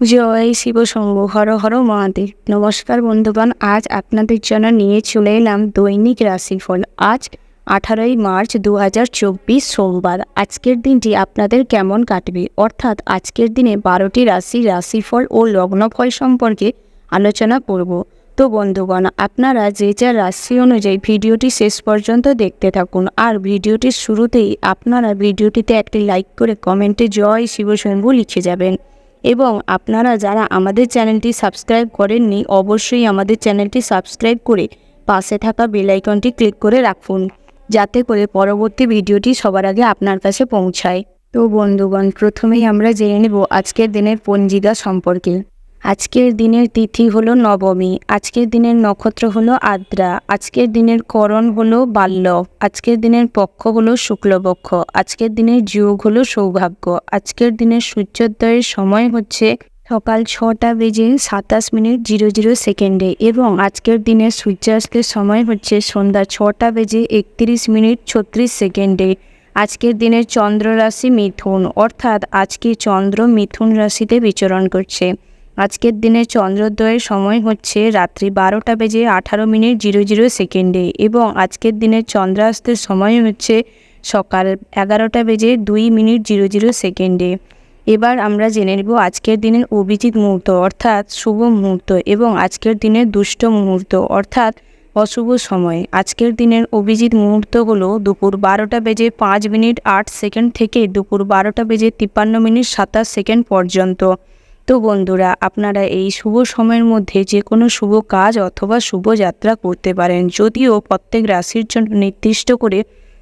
জয় শিব শম্ভু, হর হর মহাদেব। নমস্কার বন্ধুগণ, আজ আপনাদের জন্য নিয়ে চলে এলাম দৈনিক রাশিফল। আজ 18ই মার্চ 2024 সোমবার। আজকের দিনটি আপনাদের কেমন কাটবে, অর্থাৎ আজকের দিনে 12টি রাশিফল ও লগ্নফল সম্পর্কে আলোচনা করব। তো বন্ধুগণ, আপনারা যে যা রাশি অনুযায়ী ভিডিওটি শেষ পর্যন্ত দেখতে থাকুন। আর ভিডিওটির শুরুতেই আপনারা ভিডিওটিতে একটি লাইক করে কমেন্টে জয় শিব শম্ভু লিখে যাবেন। এবং আপনারা যারা আমাদের চ্যানেলটি সাবস্ক্রাইব করেননি, অবশ্যই আমাদের চ্যানেলটি সাবস্ক্রাইব করে পাশে থাকা বেল আইকনটি ক্লিক করে রাখুন, যাতে করে পরবর্তী ভিডিওটি সবার আগে আপনার কাছে পৌঁছায়। তো বন্ধুগণ, প্রথমেই আমরা জেনে নেব আজকের দিনের পঞ্জিকা সম্পর্কে। আজকের দিনের তিথি হলো নবমী। আজকের দিনের নক্ষত্র হলো আদ্রা। আজকের দিনের করণ হলো বাল্যক। আজকের দিনের পক্ষ হলো শুক্লপক্ষ। আজকের দিনের যোগ হলো সৌভাগ্য। আজকের দিনের সূর্যোদয়ের সময় হচ্ছে সকাল 6:27:00 এবং আজকের দিনের সূর্যাস্তের সময় হচ্ছে সন্ধ্যা 6:31:36 আজকের দিনের চন্দ্র রাশি মিথুন, অর্থাৎ আজকে চন্দ্র মিথুন রাশিতে বিচরণ করছে। আজকের দিনের চন্দ্রোদয়ের সময় হচ্ছে রাত্রি 12:18:00 এবং আজকের দিনের চন্দ্রাস্তের সময় হচ্ছে সকাল 11:02:00। এবার আমরা জেনে নেব আজকের দিনের অভিজিৎ মুহূর্ত অর্থাৎ শুভ মুহূর্ত এবং আজকের দিনের দুষ্ট মুহূর্ত অর্থাৎ অশুভ সময়। আজকের দিনের অভিজিৎ মুহূর্ত হলো দুপুর 12:05:08 থেকে দুপুর 12:53:27 পর্যন্ত। তো বন্ধুরা, আপনারা এই শুভ সময়ের মধ্যে যে কোনো শুভ কাজ অথবা শুভ যাত্রা করতে পারেন, যদিও প্রত্যেক রাশির জন্য নির্দিষ্ট করে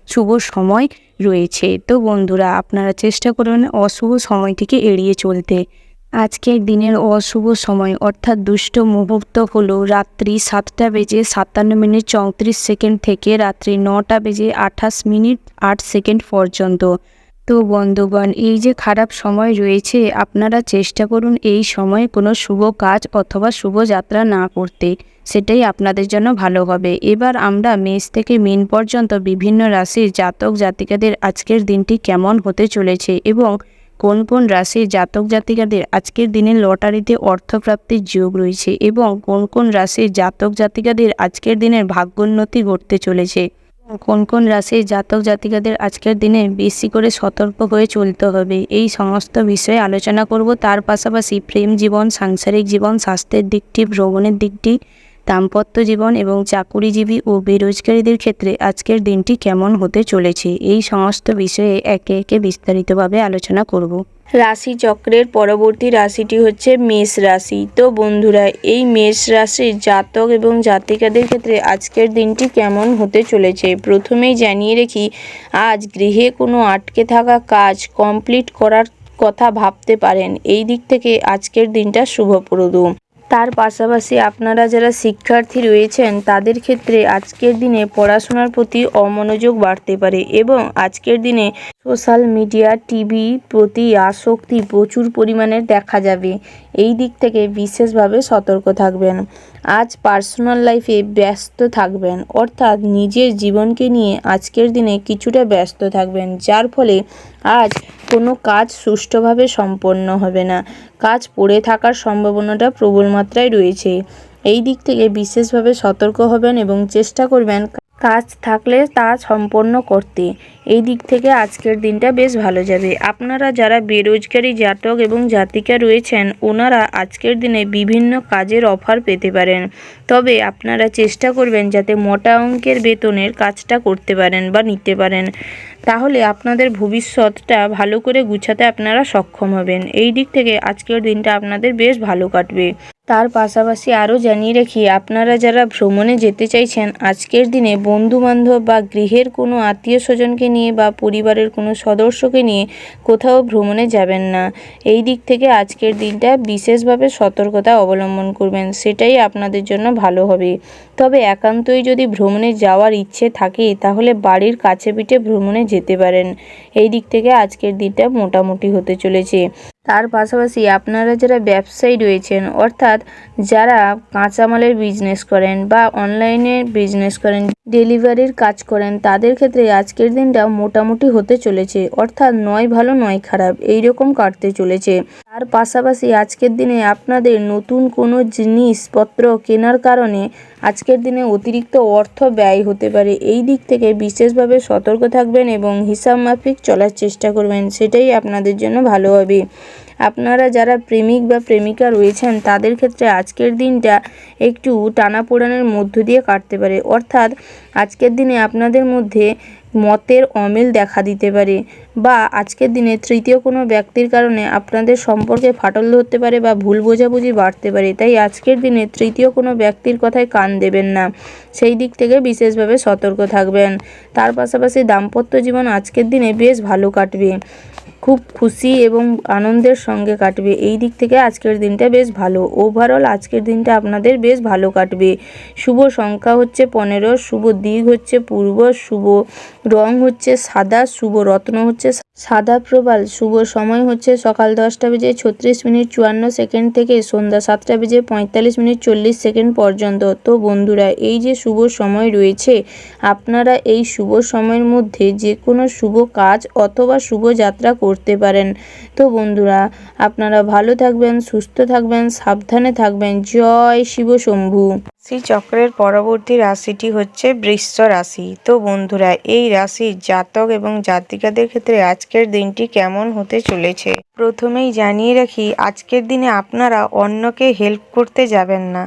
শুভ সময় রয়েছে। তো বন্ধুরা, আপনারা চেষ্টা করবেন অশুভ সময়টিকে এড়িয়ে চলতে। আজকের দিনের অশুভ সময় অর্থাৎ দুষ্ট মুহূর্ত হলো রাত্রি 7:57:34 থেকে রাত্রি 9:28:08 পর্যন্ত। তো বন্ধুগণ, এই যে খারাপ সময় রয়েছে, আপনারা চেষ্টা করুন এই সময়ে কোনো শুভ কাজ অথবা শুভ যাত্রা না করতে, সেটাই আপনাদের জন্য ভালো হবে। এবার আমরা মেষ থেকে মীন পর্যন্ত বিভিন্ন রাশির জাতক জাতিকাদের আজকের দিনটি কেমন হতে চলেছে এবং কোন কোন রাশির জাতক জাতিকাদের আজকের দিনে লটারিতে অর্থপ্রাপ্তির যোগ রয়েছে এবং কোন কোন রাশির জাতক জাতিকাদের আজকের দিনের ভাগ্যোন্নতি ঘটতে চলেছে, কোন কোন রাশির জাতক জাতিকাদের আজকের দিনে বেশি করে সতর্ক হয়ে চলতে হবে, এই সমস্ত বিষয়ে আলোচনা করব। তার পাশাপাশি প্রেম জীবন, সাংসারিক জীবন, স্বাস্থ্যের দিকটি, ভ্রমণের দিকটি, দাম্পত্য জীবন এবং চাকুরিজীবী ও বেরোজগারীদের ক্ষেত্রে আজকের দিনটি কেমন হতে চলেছে, এই সমস্ত বিষয়ে একে একে বিস্তারিতভাবে আলোচনা করব। রাশিচক্রের পরবর্তী রাশিটি হচ্ছে মেষ রাশি। তো বন্ধুরা, এই মেষ রাশির জাতক এবং জাতিকাদের ক্ষেত্রে আজকের দিনটি কেমন হতে চলেছে প্রথমেই জানিয়ে রেখি, আজ গৃহে কোনো আটকে থাকা কাজ কমপ্লিট করার কথা ভাবতে পারেন। এই দিক থেকে আজকের দিনটা শুভপ্রদ। তার পাশাপাশি আপনারা যারা শিক্ষার্থী রয়েছেন তাদের ক্ষেত্রে আজকের দিনে পড়াশোনার প্রতি অমনোযোগ বাড়তে পারে এবং আজকের দিনে সোশ্যাল মিডিয়া, টিভি প্রতি আসক্তি প্রচুর পরিমাণে দেখা যাবে। এই দিক থেকে বিশেষভাবে সতর্ক থাকবেন। আজ পার্সোনাল লাইফে ব্যস্ত থাকবেন, অর্থাৎ নিজের জীবনকে নিয়ে আজকের দিনে কিছুটা ব্যস্ত থাকবেন, যার ফলে আজ কোনো কাজ সুষ্ঠুভাবে সম্পন্ন হবে না। কাজ পড়ে থাকার সম্ভাবনাটা প্রবল মাত্রায় রয়েছে। এই দিক থেকে বিশেষভাবে সতর্ক হবেন এবং চেষ্টা করবেন কাজ থাকলে তা সম্পন্ন করতে। এই দিক থেকে আজকের দিনটা বেশ ভালো যাবে। আপনারা যারা বেরোজগারি জাতক এবং জাতিকা রয়েছেন, ওনারা আজকের দিনে বিভিন্ন কাজের অফার পেতে পারেন, তবে আপনারা চেষ্টা করবেন যাতে মোটা অঙ্কের বেতনের কাজটা করতে পারেন বা নিতে পারেন, তাহলে আপনাদের ভবিষ্যৎটা ভালো করে গুছাতে আপনারা সক্ষম হবেন। এই দিক থেকে আজকের দিনটা আপনাদের বেশ ভালো কাটবে। তার পাশাপাশি আরও জানিয়ে রাখি, আপনারা যারা ভ্রমণে যেতে চাইছেন আজকের দিনে বন্ধুবান্ধব বা গৃহের কোনো আত্মীয় স্বজনকে নিয়ে বা পরিবারের কোনো সদস্যকে নিয়ে কোথাও ভ্রমণে যাবেন না। এই দিক থেকে আজকের দিনটা বিশেষভাবে সতর্কতা অবলম্বন করবেন, সেটাই আপনাদের জন্য ভালো হবে। তবে একান্তই যদি ভ্রমণে যাওয়ার ইচ্ছে থাকে তাহলে বাড়ির কাছে পিঠে ভ্রমণে যেতে পারেন। এই দিক থেকে আজকের দিনটা মোটামুটি হতে চলেছে। তার পাশাপাশি আপনারা যারা ব্যবসায়ী রয়েছেন, অর্থাৎ যারা কাঁচামালের বিজনেস করেন বা অনলাইনে বিজনেস করেন, ডেলিভারির কাজ করেন, তাদের ক্ষেত্রে আজকের দিনটা মোটামুটি হতে চলেছে, অর্থাৎ নয় ভালো নয় খারাপ এই রকম কাটতে চলেছে। তার পাশাপাশি আজকের দিনে আপনাদের নতুন কোনো জিনিসপত্র কেনার কারণে আজকের দিনে অতিরিক্ত অর্থ ব্যয় হতে পারে। এই দিক থেকে বিশেষভাবে সতর্ক থাকবেন এবং হিসাব মাফিক চলার চেষ্টা করবেন, সেটাই আপনাদের জন্য ভালো হবে। আপনারা যারা প্রেমিক বা প্রেমিকা রয়েছেন তাদের ক্ষেত্রে আজকের দিনটা একটু টানাপোড়েনের মধ্য দিয়ে কাটতে পারে, অর্থাৎ আজকের দিনে আপনাদের মধ্যে মতের অমিল দেখা দিতে পারে বা আজকের দিনে তৃতীয় কোনো ব্যক্তির কারণে আপনাদের সম্পর্কে ফাটল ধরতে পারে বা ভুল বোঝাবুঝি বাড়তে পারে। তাই আজকের দিনে তৃতীয় কোনো ব্যক্তির কথায় কান দেবেন না, সেই দিক থেকে বিশেষভাবে সতর্ক থাকবেন। তার পাশাপাশি দাম্পত্য জীবন আজকের দিনে বেশ ভালো কাটবে, খুব খুশি এবং আনন্দের সঙ্গে কাটবে। এই দিক থেকে আজকের দিনটা বেশ ভালো। ওভারঅল আজকের দিনটা আপনাদের বেশ ভালো কাটবে। শুভ সংখ্যা হচ্ছে 15, শুভ দিক হচ্ছে পূর্ব, শুভ রং হচ্ছে সাদা, শুভ রত্ন হচ্ছে সাদা প্রবাল, শুভ সময় হচ্ছে সকাল 10:36:54 থেকে সন্ধ্যা 7:45:40 পর্যন্ত। তো বন্ধুরা, এই যে শুভ সময় রয়েছে, আপনারা এই শুভ সময়ের মধ্যে যে কোনো শুভ কাজ অথবা শুভ যাত্রা করতে পারেন। তো বন্ধুরা, আপনারা ভালো থাকবেন, সুস্থ থাকবেন, সাবধানে থাকবেন। জয় শিব শম্ভু। রাশি চক্রের পরবর্তী রাশিটি হচ্ছে বৃষ রাশি। তো বন্ধুরা, এই রাশির জাতক এবং জাতিকাদের ক্ষেত্রে আজকের দিনটি কেমন হতে চলেছে। প্রথমেই জানিয়ে রাখি, আজকের দিনে আপনারা অন্যকে হেল্প করতে যাবেন না,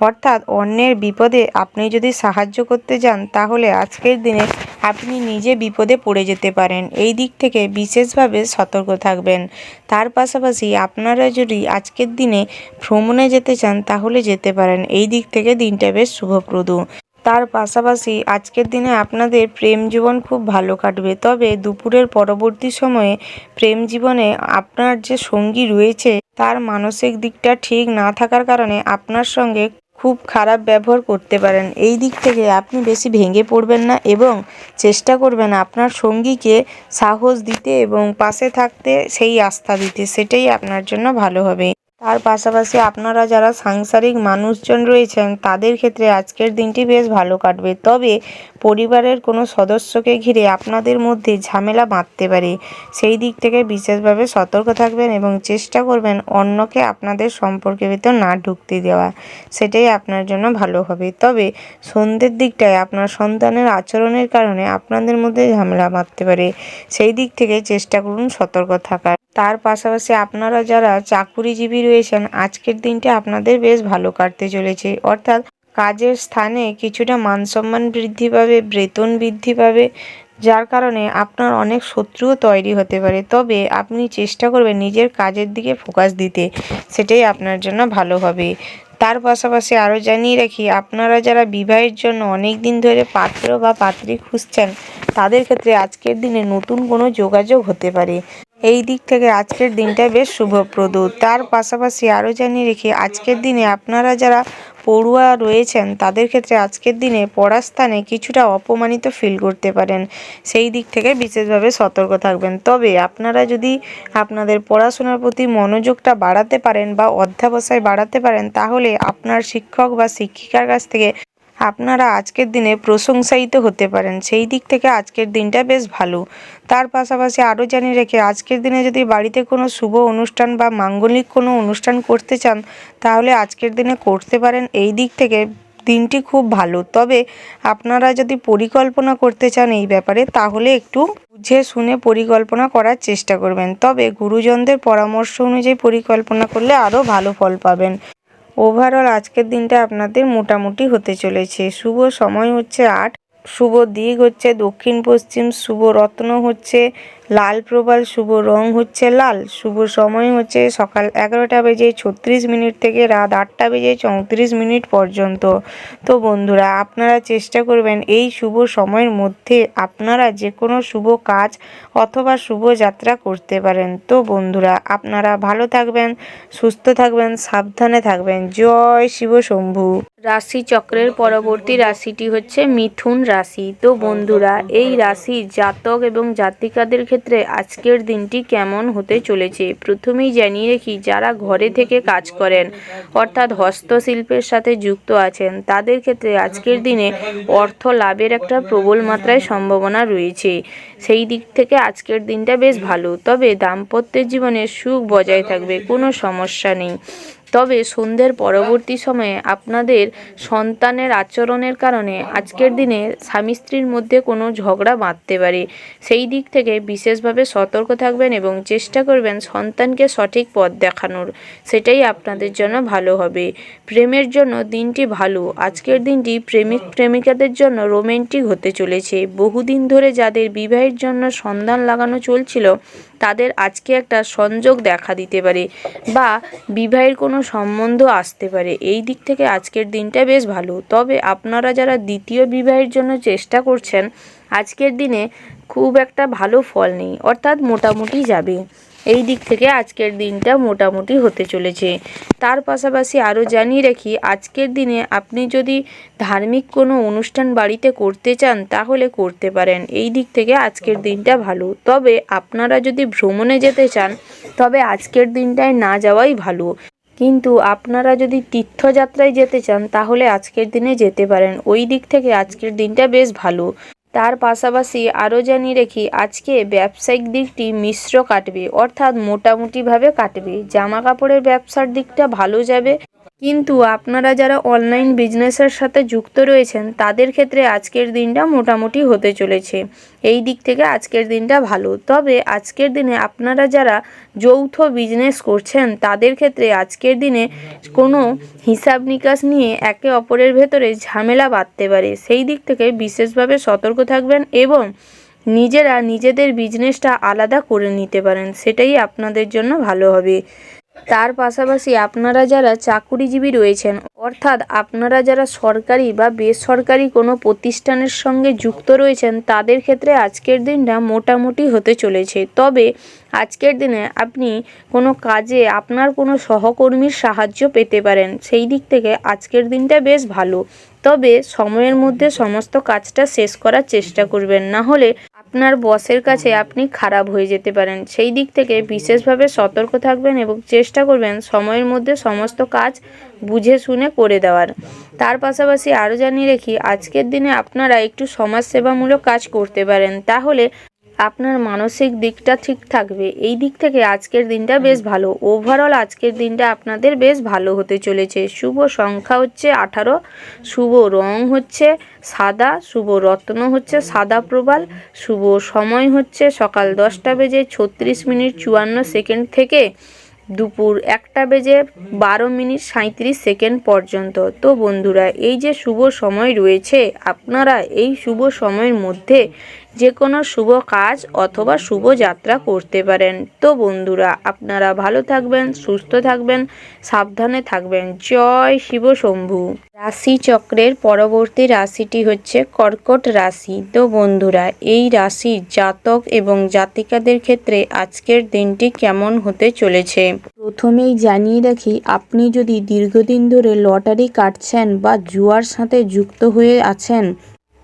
অর্থাৎ অন্যের বিপদে আপনি যদি সাহায্য করতে যান তাহলে আজকের দিনে আপনি নিজে বিপদে পড়ে যেতে পারেন। এই দিক থেকে বিশেষভাবে সতর্ক থাকবেন। তার পাশাপাশি আপনারা যদি আজকের দিনে ভ্রমণে যেতে চান তাহলে যেতে পারেন। এই দিক থেকে দিনটা বেশ শুভপ্রদ। তার পাশাপাশি আজকের দিনে আপনাদের প্রেম জীবন খুব ভালো কাটবে, তবে দুপুরের পরবর্তী সময়ে প্রেম জীবনে আপনার যে সঙ্গী রয়েছে তার মানসিক দিকটা ঠিক না থাকার কারণে আপনার সঙ্গে খুব খারাপ ব্যবহার করতে পারেন। এই দিক থেকে আপনি বেশি ভেঙে পড়বেন না এবং চেষ্টা করবেন আপনার সঙ্গীকে সাহস দিতে এবং পাশে থাকতে, সেই আস্থা দিতে, সেটাই আপনার জন্য ভালো হবে। তার পাশাপাশি আপনারা যারা সাংসারিক মানুষজন রয়েছেন তাদের ক্ষেত্রে আজকের দিনটি বেশ ভালো কাটবে, তবে পরিবারের কোনো সদস্যকে ঘিরে আপনাদের মধ্যে ঝামেলা বাঁধতে পারে। সেই দিক থেকে বিশেষভাবে সতর্ক থাকবেন এবং চেষ্টা করবেন অন্যকে আপনাদের সম্পর্কের ভিতর না ঢুকতে দেওয়া, সেটাই আপনার জন্য ভালো হবে। তবে সন্ধ্যের দিকটায় আপনার সন্তানের আচরণের কারণে আপনাদের মধ্যে ঝামেলা বাঁধতে পারে, সেই দিক থেকে চেষ্টা করুন সতর্ক থাকার। তার পাশাপাশি আপনারা যারা চাকুরিজীবী রয়েছেন আজকের দিনটা আপনাদের বেশ ভালো কাটতে চলেছে, অর্থাৎ কাজের স্থানে কিছুটা মানসম্মান বৃদ্ধি পাবে, বেতন বৃদ্ধি পাবে, যার কারণে আপনার অনেক শত্রুও তৈরি হতে পারে। তবে আপনি চেষ্টা করবেন নিজের কাজের দিকে ফোকাস দিতে, সেটাই আপনার জন্য ভালো হবে। তার পাশাপাশি আরও জানিয়ে রাখি, আপনারা যারা বিবাহের জন্য অনেক দিন ধরে পাত্র বা পাত্রী খুঁজছেন তাদের ক্ষেত্রে আজকের দিনে নতুন কোনো যোগাযোগ হতে পারে। এই দিক থেকে আজকের দিনটা বেশ শুভপ্রদ। তার পাশাপাশি আরও জানিয়ে রেখি, আজকের দিনে আপনারা যারা পড়ুয়া রয়েছেন তাদের ক্ষেত্রে আজকের দিনে পড়ার স্থানে কিছুটা অপমানিত ফিল করতে পারেন, সেই দিক থেকে বিশেষভাবে সতর্ক থাকবেন। তবে আপনারা যদি আপনাদের পড়াশোনার প্রতি মনোযোগটা বাড়াতে পারেন বা অধ্যবসায় বাড়াতে পারেন তাহলে আপনার শিক্ষক বা শিক্ষিকার কাছ থেকে আপনারা আজকের দিনে প্রশংসায়িত হতে পারেন, সেই দিক থেকে আজকের দিনটা বেশ ভালো। তার পাশাপাশি আরও জানিয়ে রেখে, আজকের দিনে যদি বাড়িতে কোনো শুভ অনুষ্ঠান বা মাঙ্গলিক কোনো অনুষ্ঠান করতে চান তাহলে আজকের দিনে করতে পারেন। এই দিক থেকে দিনটি খুব ভালো। তবে আপনারা যদি পরিকল্পনা করতে চান এই ব্যাপারে তাহলে একটু বুঝে শুনে পরিকল্পনা করার চেষ্টা করবেন, তবে গুরুজনদের পরামর্শ অনুযায়ী পরিকল্পনা করলে আরও ভালো ফল পাবেন। ওভারঅল আজকের দিনটা আপনাদের মোটামুটি হতে চলেছে। শুভ সময় হচ্ছে 8, শুভ দিক হচ্ছে দক্ষিণ পশ্চিম, শুভ রত্ন হচ্ছে লাল প্রবাল, শুভ রং হচ্ছে লাল, শুভ সময় হচ্ছে সকাল 11:36 থেকে রাত 8:34 পর্যন্ত। তো বন্ধুরা, আপনারা চেষ্টা করবেন এই শুভ সময়ের মধ্যে আপনারা যে কোনো শুভ কাজ অথবা শুভ যাত্রা করতে পারেন। তো বন্ধুরা, আপনারা ভালো থাকবেন, সুস্থ থাকবেন, সাবধানে থাকবেন। জয় শিব শম্ভু। রাশি চক্রের পরবর্তী রাশিটি হচ্ছে মিথুন রাশি। তো বন্ধুরা, এই রাশির জাতক এবং জাতিকাদের ক্ষেত্রে ক্ষেত্রে আজকের দিনটি কেমন হতে চলেছে। প্রথমেই জানিয়ে রাখি, যারা ঘরে থেকে কাজ করেন অর্থাৎ হস্তশিল্পের সাথে যুক্ত আছেন তাদের ক্ষেত্রে আজকের দিনে অর্থ লাভের একটা প্রবল মাত্রায় সম্ভাবনা রয়েছে। সেই দিক থেকে আজকের দিনটা বেশ ভালো, তবে দাম্পত্যের জীবনে সুখ বজায় থাকবে, কোনো সমস্যা নেই। তবে সন্ধ্যের পরবর্তী সময়ে আপনাদের সন্তানের আচরণের কারণে আজকের দিনে স্বামী স্ত্রীর মধ্যে কোনো ঝগড়া বাঁধতে পারে। সেই দিক থেকে বিশেষভাবে সতর্ক থাকবেন এবং চেষ্টা করবেন সন্তানকে সঠিক পথ দেখানোর, সেটাই আপনাদের জন্য ভালো হবে। প্রেমের জন্য দিনটি ভালো। আজকের দিনটি প্রেমিক প্রেমিকাদের জন্য রোমান্টিক হতে চলেছে। বহুদিন ধরে যাদের বিবাহের জন্য সন্ধান লাগানো চলছিল তাদের আজকে একটা সংযোগ দেখা দিতে পারে বা বিবাহের কোনো সম্বন্ধ আসতে পারে। এই দিক থেকে আজকের দিনটা বেশ ভালো। তবে আপনারা যারা দ্বিতীয় বিবাহের জন্য চেষ্টা করছেন আজকের দিনে খুব একটা ভালো ফল নেই, অর্থাৎ মোটামুটি যাবে। এই দিক থেকে আজকের দিনটা মোটামুটি হতে চলেছে। তার পাশাপাশি আরও জানিয়ে রাখি, আজকের দিনে আপনি যদি ধার্মিক কোনো অনুষ্ঠান বাড়িতে করতে চান তাহলে করতে পারেন। এই দিক থেকে আজকের দিনটা ভালো। তবে আপনারা যদি ভ্রমণে যেতে চান তবে আজকের দিনটায় না যাওয়াই ভালো। কিন্তু আপনারা যদি তীর্থযাত্রায় যেতে চান তাহলে আজকের দিনে যেতে পারেন। ওই দিক থেকে আজকের দিনটা বেশ ভালো। তার পাশাপাশি আরও জানিয়ে রাখি, আজকে ব্যবসায়িক দিকটি মিশ্র কাটবে, অর্থাৎ মোটামুটিভাবে কাটবে। জামা কাপড়ের ব্যবসার দিকটা ভালো যাবে, কিন্তু আপনারা যারা অনলাইন বিজনেসের সাথে যুক্ত রয়েছেন তাদের ক্ষেত্রে আজকের দিনটা মোটামুটি হতে চলেছে। এই দিক থেকে আজকের দিনটা ভালো। তবে আজকের দিনে আপনারা যারা যৌথ বিজনেস করছেন তাদের ক্ষেত্রে আজকের দিনে কোনো হিসাব নিকাশ নিয়ে একে অপরের ভেতরে ঝামেলা বাঁধতে পারে। সেই দিক থেকে বিশেষভাবে সতর্ক থাকবেন এবং নিজেরা নিজেদের বিজনেসটা আলাদা করে নিতে পারেন, সেটাই আপনাদের জন্য ভালো হবে। তার পাশাপাশি আপনারা যারা চাকুরিজীবী রয়েছেন অর্থাৎ আপনারা যারা সরকারি বা বেসরকারি কোনো প্রতিষ্ঠানের সঙ্গে যুক্ত রয়েছেন তাদের ক্ষেত্রে আজকের দিনটা মোটামুটি হতে চলেছে। তবে আজকের দিনে আপনি কোনো কাজে আপনার কোনো সহকর্মীর সাহায্য পেতে পারেন। সেই দিক থেকে আজকের দিনটা বেশ ভালো। তবে সময়ের মধ্যে সমস্ত কাজটা শেষ করার চেষ্টা করবেন, না হলে আপনার বসের কাছে আপনি খারাপ হয়ে যেতে পারেন। সেই দিক থেকে বিশেষভাবে সতর্ক থাকবেন এবং চেষ্টা করবেন সময়ের মধ্যে সমস্ত কাজ বুঝে শুনে করে দেওয়ার। তার পাশাপাশি আরও জানিয়ে রাখি, আজকের দিনে আপনারা একটু সমাজসেবামূলক কাজ করতে পারেন, তাহলে আপনার মানসিক দিকটা ঠিক থাকবে। এই দিক থেকে আজকের দিনটা বেশ ভালো। ওভারঅল আজকের দিনটা আপনাদের বেশ ভালো হতে চলেছে। শুভ সংখ্যা হচ্ছে 18, শুভ রং হচ্ছে সাদা, শুভ রত্ন হচ্ছে সাদা প্রবাল, শুভ সময় হচ্ছে সকাল 10:36 থেকে দুপুর 1:12:37 পর্যন্ত। তো বন্ধুরা, এই যে শুভ সময় রয়েছে আপনারা এই শুভ সময়ের মধ্যে যে কোনো শুভ কাজ অথবা শুভ যাত্রা করতে পারেন। তো বন্ধুরা, আপনারা ভালো থাকবেন, সুস্থ থাকবেন, সাবধানে থাকবেন। জয় শিব শম্ভু। রাশিচক্রের পরবর্তী রাশিটি হচ্ছে কর্কট রাশি। তো বন্ধুরা, এই রাশির জাতক এবং জাতিকাদের ক্ষেত্রে আজকের দিনটি কেমন হতে চলেছে। প্রথমেই জানিয়ে রাখি, আপনি যদি দীর্ঘদিন ধরে লটারি কাটছেন বা জুয়ার সাথে যুক্ত হয়ে আছেন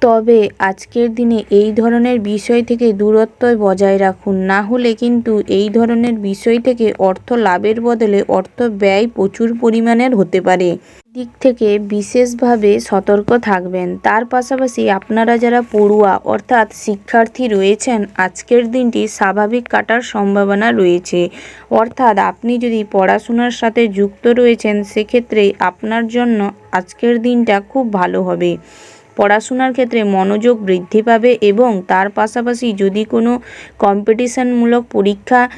তবে আজকের দিনে এই ধরনের বিষয় থেকে দূরত্ব বজায় রাখুন, না হলে কিন্তু এই ধরনের বিষয় থেকে অর্থ লাভের বদলে অর্থ ব্যয় প্রচুর পরিমাণের হতে পারে। দিক থেকে বিশেষভাবে সতর্ক থাকবেন। তার পাশাপাশি আপনারা যারা পড়ুয়া অর্থাৎ শিক্ষার্থী রয়েছেন আজকের দিনটি স্বাভাবিক কাটার সম্ভাবনা রয়েছে। অর্থাৎ আপনি যদি পড়াশোনার সাথে যুক্ত রয়েছেন সেক্ষেত্রে আপনার জন্য আজকের দিনটা খুব ভালো হবে। পড়াশোনার ক্ষেত্রে মনোযোগ বৃদ্ধি পাবে এবং তার পাশাপাশি যদি কোনো কম্পিটিশনমূলক পরীক্ষা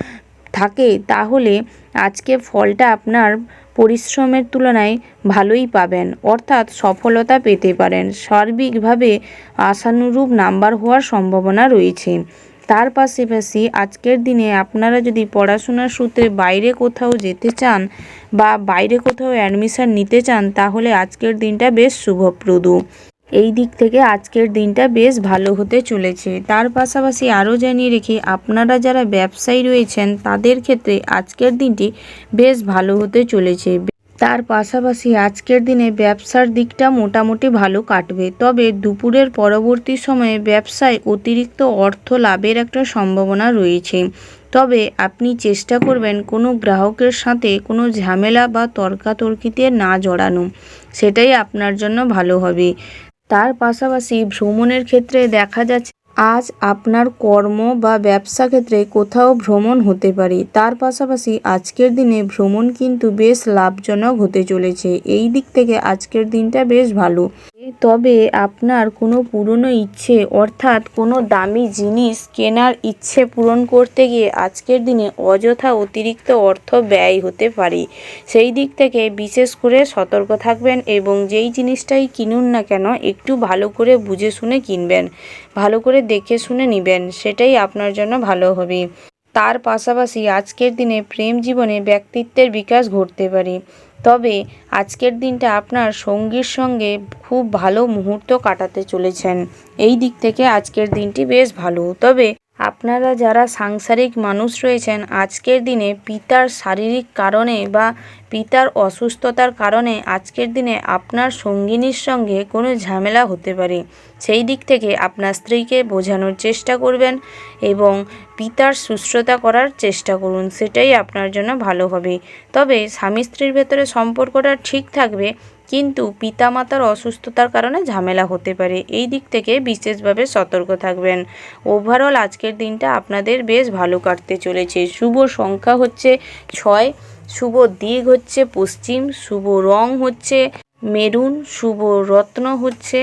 থাকে তাহলে আজকে ফলটা আপনার পরিশ্রমের তুলনায় ভালোই পাবেন, অর্থাৎ সফলতা পেতে পারেন। সার্বিকভাবে আশানুরূপ নাম্বার হওয়ার সম্ভাবনা রয়েছে। তার পাশাপাশি আজকের দিনে আপনারা যদি পড়াশোনার সূত্রে বাইরে কোথাও যেতে চান বা বাইরে কোথাও অ্যাডমিশন নিতে চান তাহলে আজকের দিনটা বেশ শুভপ্রদ। এই দিক থেকে আজকের দিনটা বেশ ভালো হতে চলেছে। তার পাশাপাশি আরও জানিয়ে রেখি, আপনারা যারা ব্যবসায়ী রয়েছেন তাদের ক্ষেত্রে আজকের দিনটি বেশ ভালো হতে চলেছে। তার পাশাপাশি আজকের দিনে ব্যবসার দিকটা মোটামুটি ভালো কাটবে, তবে দুপুরের পরবর্তী সময়ে ব্যবসায় অতিরিক্ত অর্থ লাভের একটা সম্ভাবনা রয়েছে। তবে আপনি চেষ্টা করবেন কোনো গ্রাহকের সাথে কোনো ঝামেলা বা তর্কাতর্কিতে না জড়ানো, সেটাই আপনার জন্য ভালো হবে। তার পাশাপাশি ভ্রমণের ক্ষেত্রে দেখা যাচ্ছে আজ আপনার কর্ম বা ব্যবসা ক্ষেত্রে কোথাও ভ্রমণ হতে পারে। তার পাশাপাশি আজকের দিনে ভ্রমণ কিন্তু বেশ লাভজনক হতে চলেছে। এই দিক থেকে আজকের দিনটা বেশ ভালো। তবে আপনার কোনো পুরনো ইচ্ছে অর্থাৎ কোনো দামি জিনিস কেনার ইচ্ছে পূরণ করতে গিয়ে আজকের দিনে অযথা অতিরিক্ত অর্থ ব্যয় হতে পারে। সেই দিক থেকে বিশেষ করে সতর্ক থাকবেন এবং যেই জিনিসটাই কিনুন না কেন একটু ভালো করে বুঝে শুনে কিনবেন, ভালো করে দেখে শুনে নেবেন, সেটাই আপনার জন্য ভালো হবে। তার পাশাপাশি আজকের দিনে প্রেম জীবনে ব্যক্তিত্বের বিকাশ ঘটতে পারে। তবে আজকের দিনটা আপনার সঙ্গীর সঙ্গে খুব ভালো মুহূর্ত কাটাতে চলেছেন। এই দিক থেকে আজকের দিনটি বেশ ভালো। তবে আপনারা যারা সাংসারিক মানুষ রয়েছেন আজকের দিনে পিতার শারীরিক কারণে বা পিতার অসুস্থতার কারণে আজকের দিনে আপনার সঙ্গিনীর সঙ্গে কোনো ঝামেলা হতে পারে। সেই দিক থেকে আপনার স্ত্রীকে বোঝানোর চেষ্টা করবেন এবং পিতার শুশ্রূষা করার চেষ্টা করুন, সেটাই আপনার জন্য ভালো হবে। তবে স্বামী স্ত্রীর ভেতরে সম্পর্কটা ঠিক থাকবে, কিন্তু পিতামাতার অসুস্থতার কারণে ঝামেলা হতে পারে। এই দিক থেকে বিশেষভাবে সতর্ক থাকবেন। ওভারঅল আজকের দিনটা আপনাদের বেশ ভালো কাটতে চলেছে। শুভ সংখ্যা হচ্ছে 6, শুভ দিক হচ্ছে পশ্চিম, শুভ রং হচ্ছে মেরুন, শুভ রত্ন হচ্ছে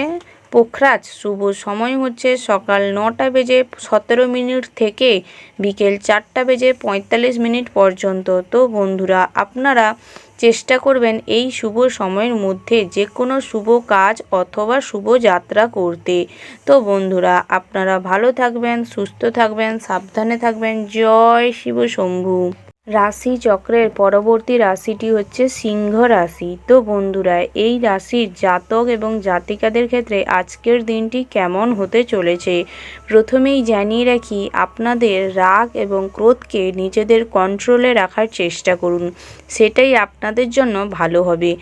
পোখরাজ, শুভ সময় হচ্ছে সকাল 9টা বেজে 17 মিনিট থেকে বিকেল 4টা বেজে 45 মিনিট পর্যন্ত। তো বন্ধুরা, আপনারা চেষ্টা করবেন এই শুভ সময়ের মধ্যে যে কোনো শুভ কাজ অথবা শুভ যাত্রা করতে। তো বন্ধুরা, আপনারা ভালো থাকবেন, সুস্থ থাকবেন, সাবধানে থাকবেন। জয় শিব শম্ভু। রাশি চক্রের পরবর্তী রাশিটি হচ্ছে সিংহ রাশি। তো বন্ধুরা, এই রাশির জাতক এবং জাতিকাদের ক্ষেত্রে আজকের দিনটি কেমন হতে চলেছে প্রথমেই জানিয়ে রাখি, আপনাদের রাগ এবং ক্রোধকে নিজেদের কন্ট্রোলে রাখার চেষ্টা করুন, সেটাই আপনাদের জন্য ভালো হবে।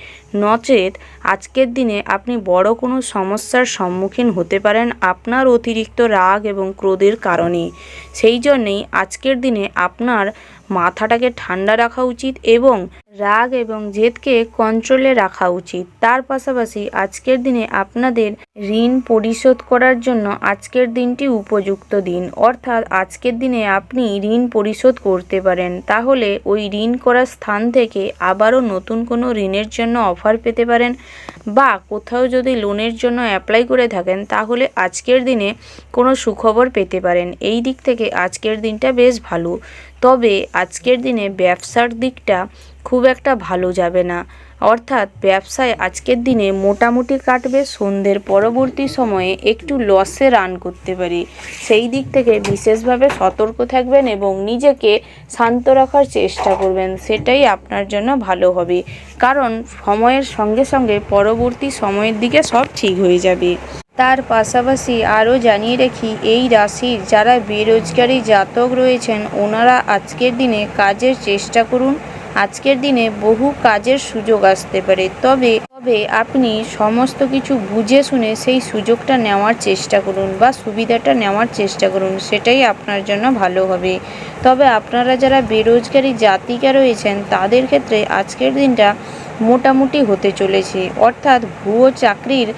নচেত আজকের দিনে আপনি বড় কোনো সমস্যার সম্মুখীন হতে পারেন আপনার অতিরিক্ত রাগ এবং ক্রোধের কারণে। সেই জন্যেই আজকের দিনে আপনার মাথাটাকে ঠান্ডা রাখা উচিত এবং রাগ এবং জেদকে কন্ট্রোলে রাখা উচিত। তার পাশাপাশি আজকের দিনে আপনাদের ঋণ পরিশোধ করার জন্য আজকের দিনটি উপযুক্ত দিন, অর্থাৎ আজকের দিনে আপনি ঋণ পরিশোধ করতে পারেন। তাহলে ওই ঋণ করার স্থান থেকে আবারও নতুন কোনো ঋণের জন্য অফার পেতে পারেন, বা কোথাও যদি লোনের জন্য অ্যাপ্লাই করে থাকেন তাহলে আজকের দিনে কোনো সুখবর পেতে পারেন। এই দিক থেকে আজকের দিনটা বেশ ভালো। তবে আজকের দিনে ব্যবসার দিকটা খুব একটা ভালো যাবে না, অর্থাৎ ব্যবসায় আজকের দিনে মোটামুটি কাটবে। সন্ধ্যের পরবর্তী সময়ে একটু লসে রান করতে পারি। সেই দিক থেকে বিশেষভাবে সতর্ক থাকবেন এবং নিজেকে শান্ত রাখার চেষ্টা করবেন, সেটাই আপনার জন্য ভালো হবে। কারণ সময়ের সঙ্গে সঙ্গে পরবর্তী সময়ের দিকে সব ঠিক হয়ে যাবে। তার পাশাপাশি আরও জানিয়ে রাখি, এই রাশির যারা বেরোজগারি জাতক রয়েছেন ওনারা আজকের দিনে কাজের চেষ্টা করুন। আজকের দিনে বহু কাজের সুযোগ আসতে পারে, তবে আপনি সমস্ত কিছু বুঝে শুনে সেই সুযোগটা নেওয়ার চেষ্টা করুন বা সুবিধাটা নেওয়ার চেষ্টা করুন, সেটাই আপনার জন্য ভালো হবে। তবে আপনারা যারা বেরোজগারি জাতিকা রয়েছেন তাদের ক্ষেত্রে আজকের দিনটা মোটামুটি হতে চলেছে, অর্থাৎ ভুয়ো চাকরির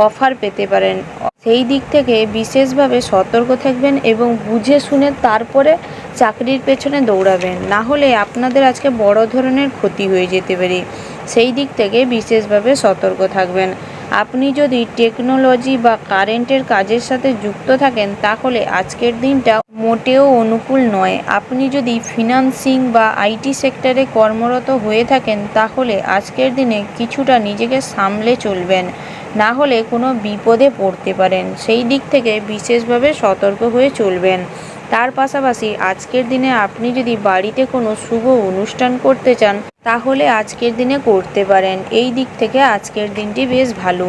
অফার পেতে পারেন। সেই দিক থেকে বিশেষভাবে সতর্ক থাকবেন এবং বুঝে শুনে তারপরে চাকরির পেছনে দৌড়াবেন, না হলে আপনাদের আজকে বড় ধরনের ক্ষতি হয়ে যেতে পারে। সেই দিক থেকে বিশেষভাবে সতর্ক থাকবেন। আপনি যদি টেকনোলজি বা কারেন্টের কাজের সাথে যুক্ত থাকেন তাহলে আজকের দিনটা মোটেও অনুকূল নয়। আপনি যদি ফিনান্সিং বা আইটি সেক্টরে কর্মরত হয়ে থাকেন তাহলে আজকের দিনে কিছুটা নিজেকে সামলে চলবেন, না হলে কোনো বিপদে পড়তে পারেন। সেই দিক থেকে বিশেষভাবে সতর্ক হয়ে চলবেন। তার পাশাপাশি আজকের দিনে আপনি যদি বাড়িতে কোনো শুভ অনুষ্ঠান করতে চান তাহলে আজকের দিনে করতে পারেন। এই দিক থেকে আজকের দিনটি বেশ ভালো।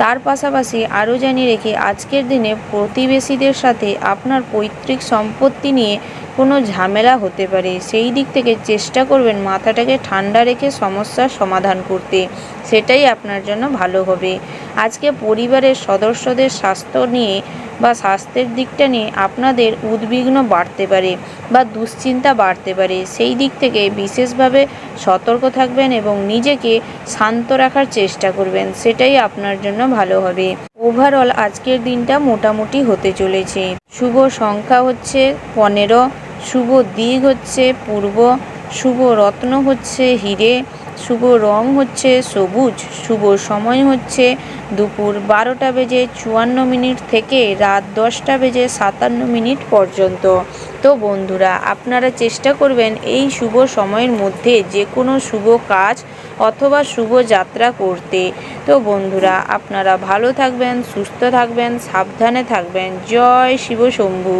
তার পাশাপাশি আরও জানিয়ে রেখে, আজকের দিনে প্রতিবেশীদের সাথে আপনার পৈতৃক সম্পত্তি নিয়ে কোনো ঝামেলা হতে পারে। সেই দিক থেকে চেষ্টা করবেন মাথাটাকে ঠান্ডা রেখে সমস্যার সমাধান করতে, সেটাই আপনার জন্য ভালো হবে। আজকে পরিবারের সদস্যদের স্বাস্থ্য নিয়ে বা স্বাস্থ্যের দিকটা নিয়ে আপনাদের উদ্বিগ্ন বাড়তে পারে বা দুশ্চিন্তা বাড়তে পারে। সেই দিক থেকে বিশেষভাবে সতর্ক থাকবেন এবং নিজেকে শান্ত রাখার চেষ্টা করবেন, সেটাই আপনার জন্য ভালো হবে। ওভারঅল আজকের দিনটা মোটামুটি হতে চলেছে। শুভ সংখ্যা হচ্ছে 15, শুভ দিক হচ্ছে পূর্ব, শুভ রত্ন হচ্ছে হিরে, শুভ রং হচ্ছে সবুজ, শুভ সময় হচ্ছে দুপুর 12:54 থেকে রাত 10:57 পর্যন্ত। তো বন্ধুরা, আপনারা চেষ্টা করবেন এই শুভ সময়ের মধ্যে যে কোনো শুভ কাজ অথবা শুভ যাত্রা করতে। তো বন্ধুরা, আপনারা ভালো থাকবেন, সুস্থ থাকবেন, সাবধানে থাকবেন। জয় শিব শম্ভু।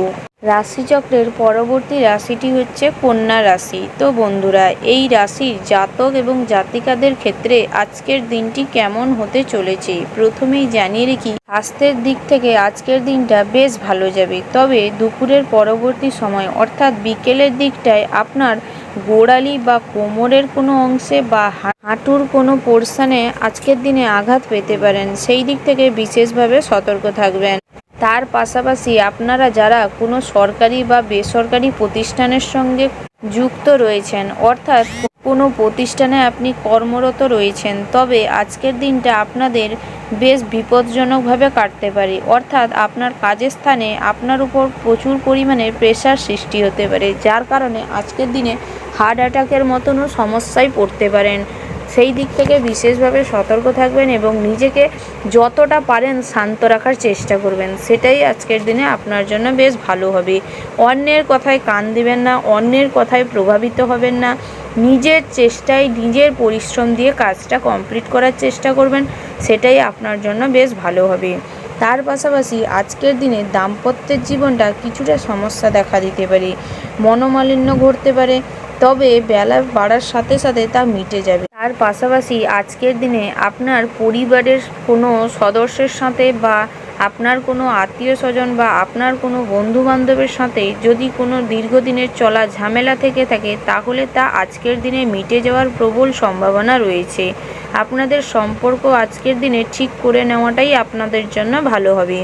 রাশিচক্রের পরবর্তী রাশিটি হচ্ছে কন্যা রাশি। তো বন্ধুরা, এই রাশির জাতক এবং জাতিকাদের ক্ষেত্রে আজকের দিনটি কেমন হতে চলেছে প্রথমেই জানিয়ে রাখি, স্বাস্থ্যের দিক থেকে আজকের দিনটা বেশ ভালো যাবে। তবে দুপুরের পরবর্তী সময় অর্থাৎ বিকেলের দিকটায় আপনার গোড়ালি বা কোমরের কোনো অংশে বা হাঁটুর কোনো পোর্শনে আজকের দিনে আঘাত পেতে পারেন, সেই দিক থেকে বিশেষভাবে সতর্ক থাকবেন। তার পাশাপাশি আপনারা যারা কোনো সরকারি বা বেসরকারি প্রতিষ্ঠানের সঙ্গে যুক্ত রয়েছেন, অর্থাৎ কোনো প্রতিষ্ঠানে আপনি কর্মরত রয়েছেন, তবে আজকের দিনটা আপনাদের বেশ বিপজ্জনকভাবে কাটতে পারে। অর্থাৎ আপনার কাজের স্থানে আপনার উপর প্রচুর পরিমাণে প্রেশার সৃষ্টি হতে পারে, যার কারণে আজকের দিনে হার্ট অ্যাটাকের মতনও সমস্যায় পড়তে পারেন। সেই দিক থেকে বিশেষভাবে সতর্ক থাকবেন এবং নিজেকে যতটা পারেন শান্ত রাখার চেষ্টা করবেন, সেটাই আজকের দিনে আপনার জন্য বেশ ভালো হবে। অন্যের কথায় কান দিবেন না, অন্যের কথায় প্রভাবিত হবেন না, নিজের চেষ্টায় নিজের পরিশ্রম দিয়ে কাজটা কমপ্লিট করার চেষ্টা করবেন, সেটাই আপনার জন্য বেশ ভালো হবে। তার পাশাপাশি আজকের দিনে দাম্পত্যের জীবনটা কিছুটা সমস্যা দেখা দিতে পারে, মনোমালিন্য ঘটতে পারে, তবে বেলা বাড়ার সাথে সাথে তা মিটে যাবে। তার পাশাপাশি আজকের দিনে আপনার পরিবারের কোনো সদস্যের সাথে বা আপনার কোনো আত্মীয় স্বজন বা আপনার কোনো বন্ধু বান্ধবের সাথে যদি কোনো দীর্ঘদিনের চলা ঝামেলা থেকে থাকে, তাহলে তা আজকের দিনে মিটে যাওয়ার প্রবল সম্ভাবনা রয়েছে। আপনাদের সম্পর্ক আজকের দিনে ঠিক করে নেওয়াটাই আপনাদের জন্য ভালো হবে,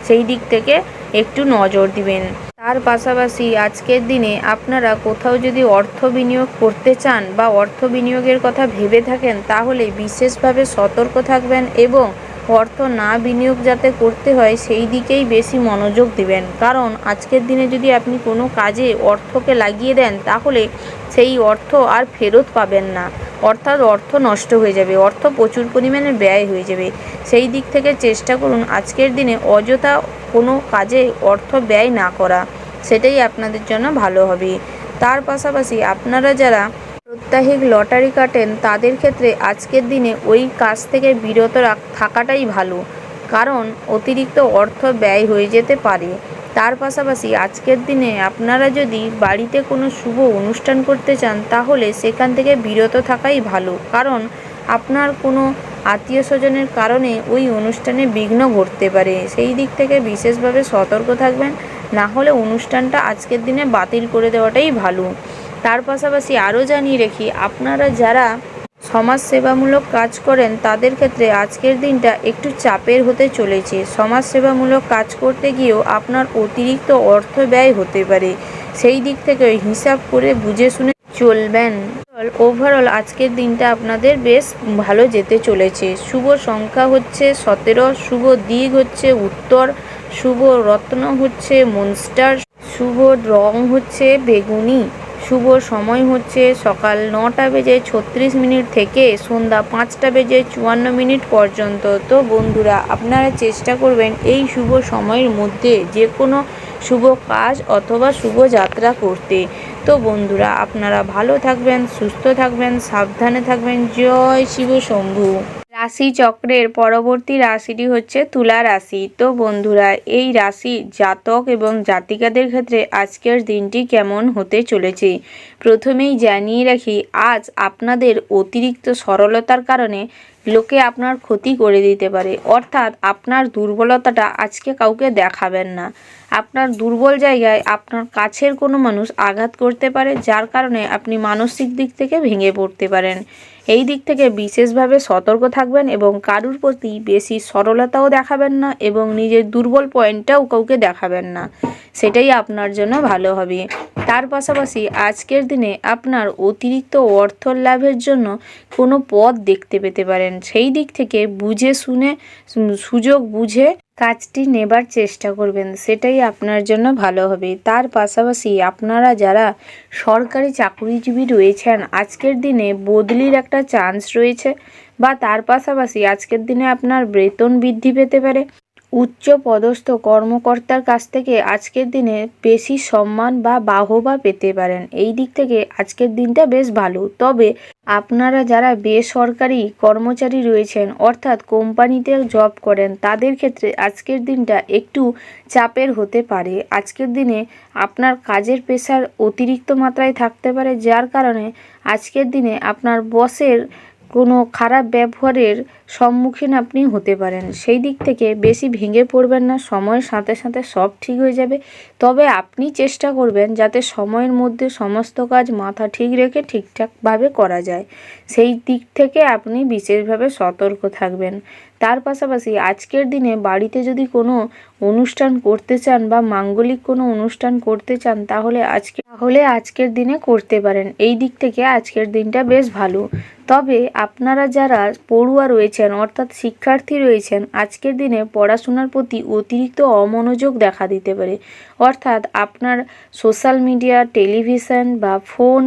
সেই দিক থেকে একটু নজর দিবেন। তার পাশাপাশি আজকের দিনে আপনারা কোথাও যদি অর্থ বিনিয়োগ করতে চান বা অর্থ বিনিয়োগের কথা ভেবে থাকেন, তাহলে বিশেষভাবে সতর্ক থাকবেন এবং অর্থ না বিনিয়োগ যাতে করতে হয় সেই দিকেই বেশি মনোযোগ দিবেন। কারণ আজকের দিনে যদি আপনি কোনো কাজে অর্থকে লাগিয়ে দেন, তাহলে সেই অর্থ আর ফেরত পাবেন না, অর্থাৎ অর্থ নষ্ট হয়ে যাবে, অর্থ প্রচুর পরিমাণে ব্যয় হয়ে যাবে। সেই দিক থেকে চেষ্টা করুন আজকের দিনে অযথা কোনো কাজে অর্থ ব্যয় না করা, সেটাই আপনাদের জন্য ভালো হবে। তার পাশাপাশি আপনারা যারা প্রত্যাহিক লটারি কাটেন, তাদের ক্ষেত্রে আজকের দিনে ওই কাজ থেকে বিরত থাকাটাই ভালো, কারণ অতিরিক্ত অর্থ ব্যয় হয়ে যেতে পারে। তার পাশাপাশি আজকের দিনে আপনারা যদি বাড়িতে কোনো শুভ অনুষ্ঠান করতে চান, তাহলে সেখান থেকে বিরত থাকাই ভালো, কারণ আপনার কোনো আত্মীয় স্বজনের কারণে ওই অনুষ্ঠানে বিঘ্ন ঘটতে পারে। সেই দিক থেকে বিশেষভাবে সতর্ক থাকবেন, না হলে অনুষ্ঠানটা আজকের দিনে বাতিল করে দেওয়াটাই ভালো। তার পাশাপাশি আরও জানিয়ে রাখি, আপনারা যারা সমাজসেবামূলক কাজ করেন, তাদের ক্ষেত্রে আজকের দিনটা একটু চাপের হতে চলেছে। সমাজসেবামূলক কাজ করতে গিয়েও আপনার অতিরিক্ত অর্থ ব্যয় হতে পারে, সেই দিক থেকে হিসাব করে বুঝে শুনে চলবেন। ওভারঅল আজকের দিনটা আপনাদের বেশ ভালো যেতে চলেছে। শুভ সংখ্যা হচ্ছে 17, শুভ দিক হচ্ছে উত্তর, শুভ রত্ন হচ্ছে মনস্টার, শুভ রং হচ্ছে বেগুনি, শুভ সময় হচ্ছে সকাল 9:36 থেকে সন্ধ্যা 5:54 পর্যন্ত। তো বন্ধুরা, আপনারা চেষ্টা করবেন এই শুভ সময়ের মধ্যে যে কোনো শুভ কাজ অথবা শুভ যাত্রা করতে। তো বন্ধুরা, আপনারা ভালো থাকবেন, সুস্থ থাকবেন, সাবধানে থাকবেন। জয় শিব শম্ভু। রাশি চক্রের পরবর্তী রাশিটি হচ্ছে তুলা রাশি। তো বন্ধুরা, এই রাশির জাতক এবং জাতিকাদের ক্ষেত্রে আজকের দিনটি কেমন হতে চলেছে প্রথমেই জানিয়ে রাখি, আজ আপনাদের অতিরিক্ত সরলতার কারণে লোকে আপনার ক্ষতি করে দিতে পারে, অর্থাৎ আপনার দুর্বলতাটা আজকে কাউকে দেখাবেন না। আপনার দুর্বল জায়গায় আপনার কাছের কোনো মানুষ আঘাত করতে পারে, যার কারণে আপনি মানসিক দিক থেকে ভেঙে পড়তে পারেন। এই দিক থেকে বিশেষভাবে সতর্ক থাকবেন এবং কারুর প্রতি বেশি সরলতাও দেখাবেন না এবং নিজের দুর্বল পয়েন্টটাও কাউকে দেখাবেন না, সেটাই আপনার জন্য ভালো হবে। তার পাশাপাশি আজকের দিনে আপনার অতিরিক্ত অর্থ লাভের জন্য কোনো পথ দেখতে পেতে পারেন। সেই দিক থেকে বুঝে শুনে সুযোগ বুঝে কাজটি নেবার চেষ্টা করবেন, সেটাই আপনার জন্য ভালো হবে। তার পাশাপাশি আপনারা যারা সরকারি চাকরিজীবী রয়েছেন, আজকের দিনে বদলির একটা চান্স রয়েছে, বা তার পাশাপাশি আজকের দিনে আপনার বেতন বৃদ্ধি পেতে পারে। উচ্চ পদস্থ কর্মকর্তার কাছ থেকে আজকের দিনে বেশি সম্মান বা বাহবা পেতে পারেন। এই দিক থেকে আজকের দিনটা বেশ ভালো। তবে আপনারা যারা বেসরকারি কর্মচারী রয়েছেন, অর্থাৎ কোম্পানিতে জব করেন, তাদের ক্ষেত্রে আজকের দিনটা একটু চাপের হতে পারে। আজকের দিনে আপনার কাজের প্রেশার অতিরিক্ত মাত্রায় থাকতে পারে, যার কারণে আজকের দিনে আপনার বসের কোনো খারাপ ব্যবহারের সম্মুখীন আপনি হতে পারেন। সেই দিক থেকে বেশি ভেঙে পড়বেন না, সময়ের সাথে সাথে সব ঠিক হয়ে যাবে। তবে আপনি চেষ্টা করবেন যাতে সময়ের মধ্যে সমস্ত কাজ মাথা ঠিক রেখে ঠিকঠাকভাবে করা যায়, সেই দিক থেকে আপনি বিশেষভাবে সতর্ক থাকবেন। তার পাশাপাশি আজকের দিনে বাড়িতে যদি কোনো অনুষ্ঠান করতে চান বা মাঙ্গলিক কোনো অনুষ্ঠান করতে চান, তাহলে আজকের দিনে করতে পারেন। এই দিক থেকে আজকের দিনটা বেশ ভালো। তবে আপনারা যারা পড়ুয়া রয়েছেন, অর্থাৎ শিক্ষার্থী রয়েছেন, আজকের দিনে পড়াশোনার প্রতি অতিরিক্ত অমনোযোগ দেখা দিতে পারে। অর্থাৎ আপনার সোশ্যাল মিডিয়া, টেলিভিশন বা ফোন,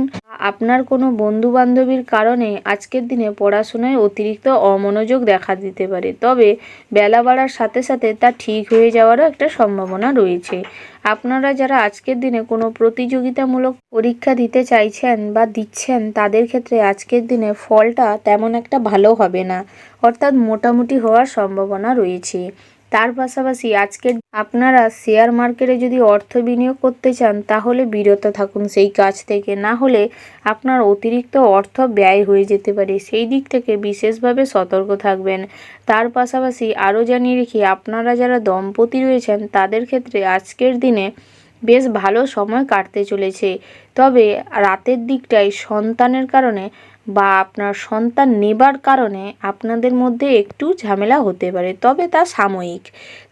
আপনার কোনো বন্ধুবান্ধবীর কারণে আজকের দিনে পড়াশোনায় অতিরিক্ত অমনোযোগ দেখা দিতে পারে। তবে বেলা বাড়ার সাথে সাথে তা ঠিক হয়ে যাওয়ারও একটা সম্ভাবনা রয়েছে। আপনারা যারা আজকের দিনে কোনো প্রতিযোগিতামূলক পরীক্ষা দিতে চাইছেন বা দিচ্ছেন, তাদের ক্ষেত্রে আজকের দিনে ফলটা তেমন একটা ভালো হবে না, অর্থাৎ মোটামুটি হওয়ার সম্ভাবনা রয়েছে। তার পাশাপাশি আজকের আপনারা শেয়ার মার্কেটে যদি অর্থ বিনিয়োগ করতে চান, তাহলে বিরত থাকুন সেই কাজ থেকে, না হলে আপনার অতিরিক্ত অর্থ ব্যয় হয়ে যেতে পারে। সেই দিক থেকে বিশেষভাবে সতর্ক থাকবেন। তার পাশাপাশি আরও জানিয়ে রেখি, আপনারা যারা দম্পতি রয়েছেন, তাদের ক্ষেত্রে আজকের দিনে বেশ ভালো সময় কাটতে চলেছে। তবে রাতের দিকটায় সন্তানের কারণে বা আপনার সন্তান নেবার কারণে আপনাদের মধ্যে একটু ঝামেলা হতে পারে, তবে তা সাময়িক।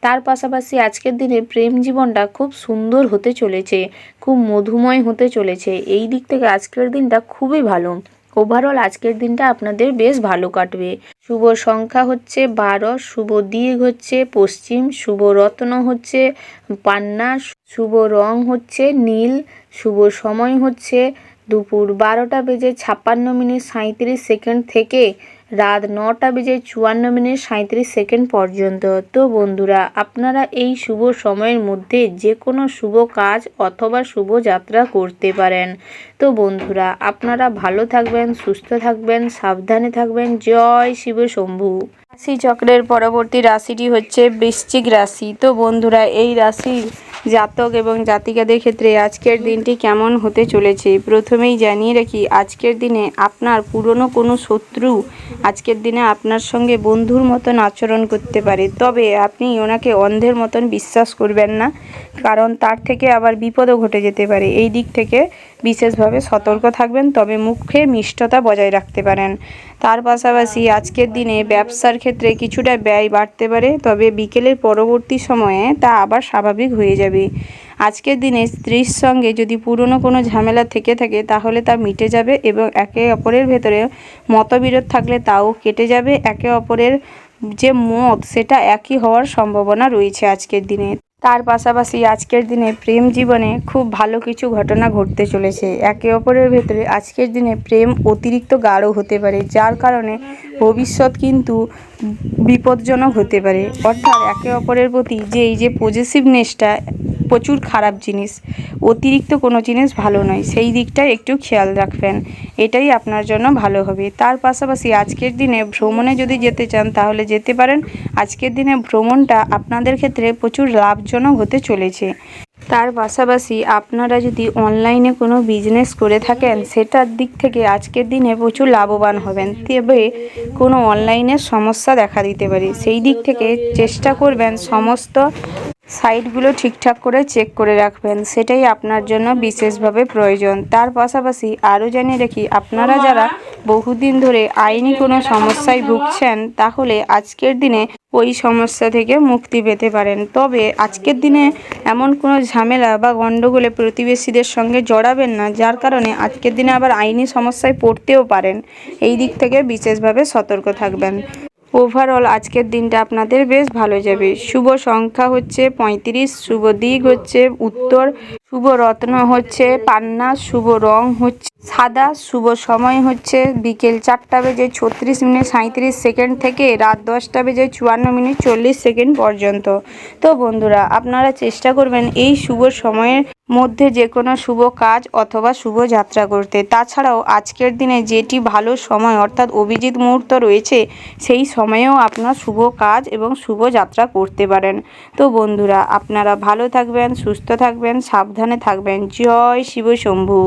তার পাশাপাশি আজকের দিনে প্রেম জীবনটা খুব সুন্দর হতে চলেছে, খুব মধুময় হতে চলেছে। এই দিক থেকে আজকের দিনটা খুবই ভালো। ওভারঅল আজকের দিনটা আপনাদের বেশ ভালো কাটবে। শুভ সংখ্যা হচ্ছে 12, শুভ দিক হচ্ছে পশ্চিম, শুভ রত্ন হচ্ছে পান্না, শুভ রং হচ্ছে নীল, শুভ সময় হচ্ছে দুপুর 12:56 থেকে রাত 9:54 পর্যন্ত। তো বন্ধুরা, আপনারা এই শুভ সময়ের মধ্যে যে কোনো শুভ কাজ অথবা শুভ যাত্রা করতে পারেন। তো বন্ধুরা, আপনারা ভালো থাকবেন, সুস্থ থাকবেন, সাবধানে থাকবেন। জয় শিব শম্ভু। রাশি চক্রের পরবর্তী রাশিটি হচ্ছে বৃশ্চিক রাশি। তো বন্ধুরা, এই রাশির জাতক এবং জাতিকাদের ক্ষেত্রে আজকের দিনটি কেমন হতে চলেছে প্রথমেই জানিয়ে রাখি, আজকের দিনে আপনার পুরনো কোনো শত্রু আজকের দিনে আপনার সঙ্গে বন্ধুর মতন আচরণ করতে পারে। তবে আপনি ওনাকে অন্ধের মতন বিশ্বাস করবেন না, কারণ তার থেকে আবার বিপদও ঘটে যেতে পারে। এই দিক থেকে বিশেষভাবে সতর্ক থাকবেন, তবে মুখে মিষ্টতা বজায় রাখতে পারেন। তার পাশাপাশি আজকের দিনে ব্যবসার ক্ষেত্রে কিছুটা ব্যয় বাড়তে পারে, তবে বিকেলের পরবর্তী সময়ে তা আবার স্বাভাবিক হয়ে যাবে। আজকের দিনে স্ত্রীর সঙ্গে যদি পুরনো কোনো ঝামেলা থেকে থাকে, তাহলে তা মিটে যাবে এবং একে অপরের ভেতরে মতবিরোধ থাকলে তাও কেটে যাবে। একে অপরের যে মত, সেটা একই হওয়ার সম্ভাবনা রয়েছে আজকের দিনে। তার পাশাপাশি আজকের দিনে প্রেম জীবনে খুব ভালো কিছু ঘটনা ঘটতে চলেছে। একে অপরের ভেতরে আজকের দিনে প্রেম অতিরিক্ত গাঢ় হতে পারে, যার কারণে ভবিষ্যৎ কিন্তু বিপজ্জনক হতে পারে। অর্থাৎ একে অপরের প্রতি যে এই যে পজেসিভনেসটা প্রচুর খারাপ জিনিস, অতিরিক্ত কোনো জিনিস ভালো নয়, সেই দিকটা একটু খেয়াল রাখবেন, এটাই আপনার জন্য ভালো হবে। তার পাশাপাশি আজকের দিনে ভ্রমণে যদি যেতে চান, তাহলে যেতে পারেন। আজকের দিনে ভ্রমণটা আপনাদের ক্ষেত্রে প্রচুর লাভজনক হতে চলেছে। তার পাশাপাশি আপনারা যদি অনলাইনে কোনো বিজনেস করে থাকেন, সেটার দিক থেকে আজকের দিনে প্রচুর লাভবান হবেন। তবে কোনো অনলাইনের সমস্যা দেখা দিতে পারে, সেই দিক থেকে চেষ্টা করবেন সমস্ত সাইটগুলো ঠিকঠাক করে চেক করে রাখবেন, সেটাই আপনার জন্য বিশেষভাবে প্রয়োজন। তার পাশাপাশি আরও জানিয়ে রাখি, আপনারা যারা বহুদিন ধরে আইনি কোনো সমস্যায় ভুগছেন, তাহলে আজকের দিনে ওই সমস্যা থেকে মুক্তি পেতে পারেন। তবে আজকের দিনে এমন কোনো ঝামেলা বা গণ্ডগোলে প্রতিবেশীদের সঙ্গে জড়াবেন না, যার কারণে আজকের দিনে আবার আইনি সমস্যায় পড়তেও পারেন। এই দিক থেকে বিশেষভাবে সতর্ক থাকবেন। ওভারঅল আজকের দিনটা আপনাদের বেশ ভালো যাবে। শুভ সংখ্যা হচ্ছে 35, শুভ দিক হচ্ছে উত্তর, শুভ রত্ন হচ্ছে পান্না, শুভ রং হচ্ছে সাদা, শুভ সময় হচ্ছে বিকেল 4:36:37 থেকে রাত 10:54:40 পর্যন্ত। তো বন্ধুরা, আপনারা চেষ্টা করবেন এই শুভ সময়ের মধ্যে যে কোনো শুভ কাজ অথবা শুভ যাত্রা করতে। তাছাড়াও আজকের দিনে যেটি ভালো সময় অর্থাৎ অভিজিৎ মুহূর্ত রয়েছে, সেই সময়েও আপনার শুভ কাজ এবং শুভ যাত্রা করতে পারেন। তো বন্ধুরা, আপনারা ভালো থাকবেন, সুস্থ থাকবেন, সাবধানে থাকবেন। জয় শিব শম্ভু।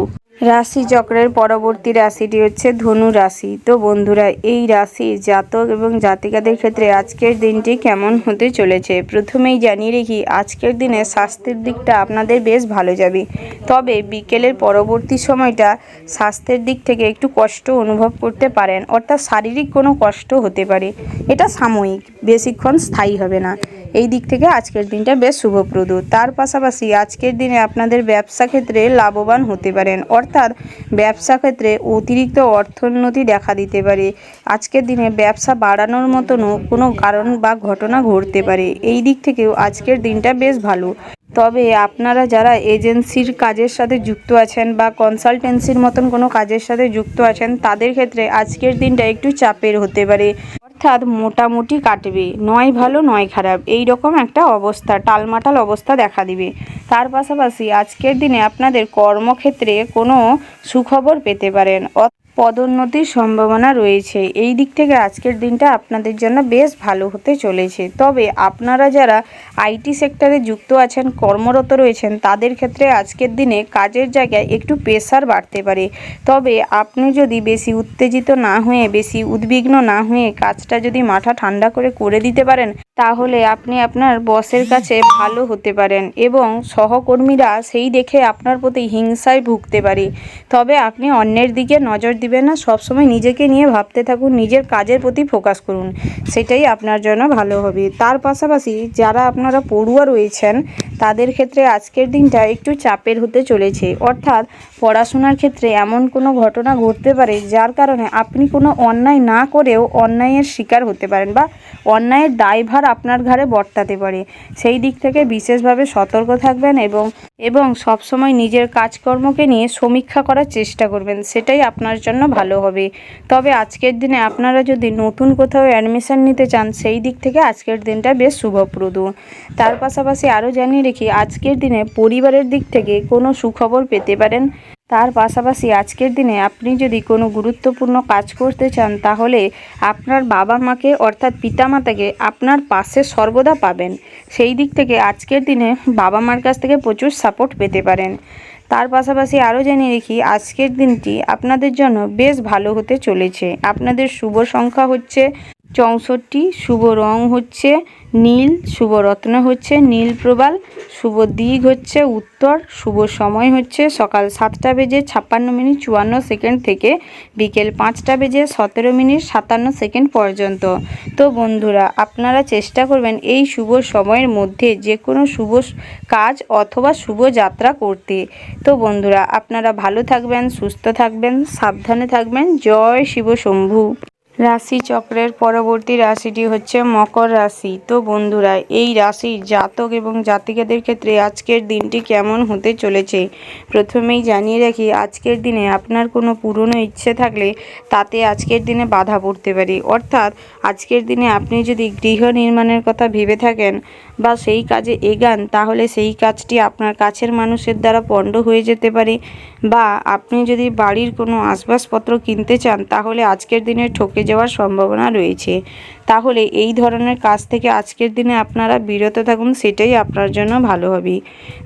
রাশি চক্রের পরবর্তী রাশিটি হচ্ছে ধনু রাশি। তো বন্ধুরা, এই রাশির জাতক এবং জাতিকাদের ক্ষেত্রে আজকের দিনটি কেমন হতে চলেছে। প্রথমেই জানিয়ে রাখি, আজকের দিনে স্বাস্থ্যের দিকটা আপনাদের বেশ ভালো যাবে। তবে বিকেলের পরবর্তী সময়টা স্বাস্থ্যের দিক থেকে একটু কষ্ট অনুভব করতে পারেন, অর্থাৎ শারীরিক কোনো কষ্ট হতে পারে। এটা সাময়িক, বেশিক্ষণ স্থায়ী হবে না। এই দিক থেকে আজকের দিনটা বেশ শুভপ্রদ। তার পাশাপাশি আজকের দিনে আপনাদের ব্যবসা ক্ষেত্রে লাভবান হতে পারেন, অর্থাৎ ব্যবসা ক্ষেত্রে অতিরিক্ত অর্থোন্নতি দেখা দিতে পারে। আজকের দিনে ব্যবসা বাড়ানোর মতনও কোনো কারণ বা ঘটনা ঘটতে পারে। এই দিক থেকেও আজকের দিনটা বেশ ভালো। তবে আপনারা যারা এজেন্সির কাজের সাথে যুক্ত আছেন বা কনসালটেন্সির মতন কোনো কাজের সাথে যুক্ত আছেন, তাদের ক্ষেত্রে আজকের দিনটা একটু চাপের হতে পারে, অর্থাৎ মোটামুটি কাটবে, নয় ভালো নয় খারাপ, এই রকম একটা অবস্থা, টালমাটাল অবস্থা দেখা দিবে। তার পাশাপাশি আজকের দিনে আপনাদের কর্মক্ষেত্রে কোনো সুখবর পেতে পারেন, পদোন্নতির সম্ভাবনা রয়েছে। এই দিক থেকে আজকের দিনটা আপনাদের জন্য বেশ ভালো হতে চলেছে। তবে আপনারা যারা আইটি সেক্টরে যুক্ত আছেন, কর্মরত রয়েছেন, তাদের ক্ষেত্রে আজকের দিনে কাজের জায়গায় একটু প্রেশার বাড়তে পারে। তবে আপনি যদি বেশি উত্তেজিত না হয়ে, বেশি উদ্বিগ্ন না হয়ে কাজটা যদি মাথা ঠান্ডা করে দিতে পারেন, তাহলে আপনি আপনার বসের কাছে ভালো হতে পারেন এবং সহকর্মীরা সেই দেখে আপনার প্রতি হিংসায় ভুগতে পারে। তবে আপনি অন্যের দিকে নজর দিবেন না, সবসময় নিজেকে নিয়ে ভাবতে থাকুন, নিজের কাজের প্রতি ফোকাস করুন, সেটাই আপনার জন্য ভালো হবে। তার পাশাপাশি যারা আপনারা পড়ুয়া রয়েছেন, তাদের ক্ষেত্রে আজকের দিনটা একটু চাপের হতে চলেছে, অর্থাৎ পড়াশোনার ক্ষেত্রে এমন কোনো ঘটনা ঘটতে পারে যার কারণে আপনি কোনো অন্যায় না করেও অন্যায়ের শিকার হতে পারেন বা অন্যায়ের দায়ভার আপনার ঘাড়ে বর্তাতে পারে। সেই দিক থেকে বিশেষভাবে সতর্ক থাকবেন এবং সবসময় নিজের কাজকর্মকে নিয়ে সমীক্ষা করার চেষ্টা করবেন, সেটাই আপনার জন্য ভালো হবে। তবে আজকের দিনে আপনারা যদি নতুন কোথাও অ্যাডমিশন নিতে চান, সেই দিক থেকে আজকের দিনটা বেশ শুভপ্রদ। তার পাশাপাশি আরও জানিয়ে রাখি, আজকের দিনে পরিবারের দিক থেকে কোনো সুখবর পেতে পারেন। তার পাশাপাশি আজকের দিনে আপনি যদি কোনো গুরুত্বপূর্ণ কাজ করতে চান, তাহলে আপনার বাবা মাকে অর্থাৎ পিতামাতাকে আপনার পাশে সর্বদা পাবেন। সেই দিক থেকে আজকের দিনে বাবা মার কাছ থেকে প্রচুর সাপোর্ট পেতে পারেন। তার পাশাপাশি আরও জানিয়ে রাখি, আজকের দিনটি আপনাদের জন্য বেশ ভালো হতে চলেছে। আপনাদের শুভ সংখ্যা হচ্ছে 64, শুভ রং হচ্ছে নীল, শুভ রত্ন হচ্ছে নীল প্রবাল, শুভ দিক হচ্ছে উত্তর, শুভ সময় হচ্ছে সকাল 7:56:54 থেকে বিকেল 5:17:17 পর্যন্ত। তো বন্ধুরা, আপনারা চেষ্টা করবেন এই শুভ সময়ের মধ্যে যে কোনো শুভ কাজ অথবা শুভ যাত্রা করতে। তো বন্ধুরা, আপনারা ভালো থাকবেন, সুস্থ থাকবেন, সাবধানে থাকবেন। জয় শিব শম্ভু। রাশি চক্রের পরবর্তী রাশিটি হচ্ছে মকর রাশি। তো বন্ধুরা, এই রাশির জাতক এবং জাতিকাদের ক্ষেত্রে আজকের দিনটি কেমন হতে চলেছে। প্রথমেই জানিয়ে রাখি, আজকের দিনে আপনার কোনো পুরনো ইচ্ছে থাকলে তাতে আজকের দিনে বাধা পড়তে পারে, অর্থাৎ আজকের দিনে আপনি যদি গৃহ নির্মাণের কথা ভেবে থাকেন বা সেই কাজে এগান, তাহলে সেই কাজটি আপনার কাছের মানুষের দ্বারা পণ্ড হয়ে যেতে পারে। বা আপনি যদি বাড়ির কোনো আসবাবপত্র কিনতে চান, তাহলে আজকের দিনে ঠকে যাওয়ার সম্ভাবনা রয়েছে। তাহলে এই ধরনের কাজ থেকে আজকের দিনে আপনারা বিরত থাকুন, সেটাই আপনার জন্য ভালো হবে।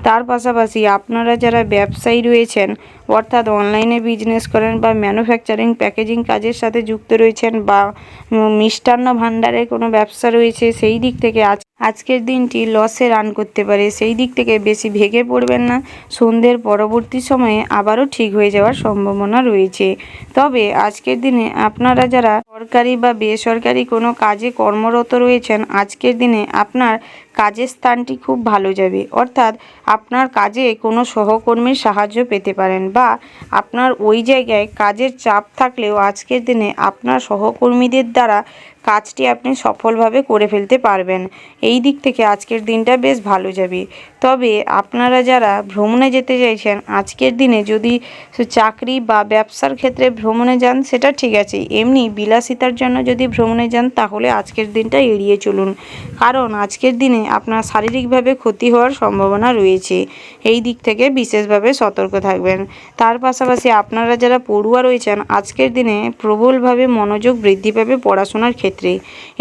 তার পাশাপাশি আপনারা যারা ব্যবসায়ী রয়েছেন, অর্থাৎ অনলাইনে বিজনেস করেন বা ম্যানুফ্যাকচারিং প্যাকেজিং কাজের সাথে যুক্ত রয়েছেন বা মিষ্টান্ন ভাণ্ডারের কোনো ব্যবসা রয়েছে, সেই দিক থেকে আজকের দিনটি লসে রান করতে পারে, সেই দিক থেকে বেশি ভেঙে পড়বেন না। সন্ধ্যের পরবর্তী সময়ে আবারও ঠিক হয়ে যাওয়ার সম্ভাবনা রয়েছে। তবে আজকের দিনে আপনারা যারা সরকারি বা বেসরকারি কোনো কাজে কর্মরত রয়েছেন, আজকের দিনে আপনার কাজের স্থানটি খুব ভালো যাবে। অর্থাৎ আপনার কাজে কোনো সহকর্মীর সাহায্য পেতে পারেন, বা আপনার ওই জায়গায় কাজের চাপ থাকলেও আজকের দিনে আপনার সহকর্মীদের দ্বারা কাজটি আপনি সফলভাবে করে ফেলতে পারবেন। এই দিক থেকে আজকের দিনটা বেশ ভালো যাবে। তবে আপনারা যারা ভ্রমণে যেতে চাইছেন, আজকের দিনে যদি চাকরি বা ব্যবসার ক্ষেত্রে ভ্রমণে যান সেটা ঠিক আছে, এমনি বিলাসিতার জন্য যদি ভ্রমণে যান তাহলে আজকের দিনটা এড়িয়ে চলুন। কারণ আজকের দিনে আপনার শারীরিকভাবে ক্ষতি হওয়ার সম্ভাবনা রয়েছে। এই দিক থেকে বিশেষভাবে সতর্ক থাকবেন। তার পাশাপাশি আপনারা যারা পড়ুয়া রয়েছেন, আজকের দিনে প্রবলভাবে মনোযোগ বৃদ্ধি পাবে পড়াশোনার ক্ষেত্রে।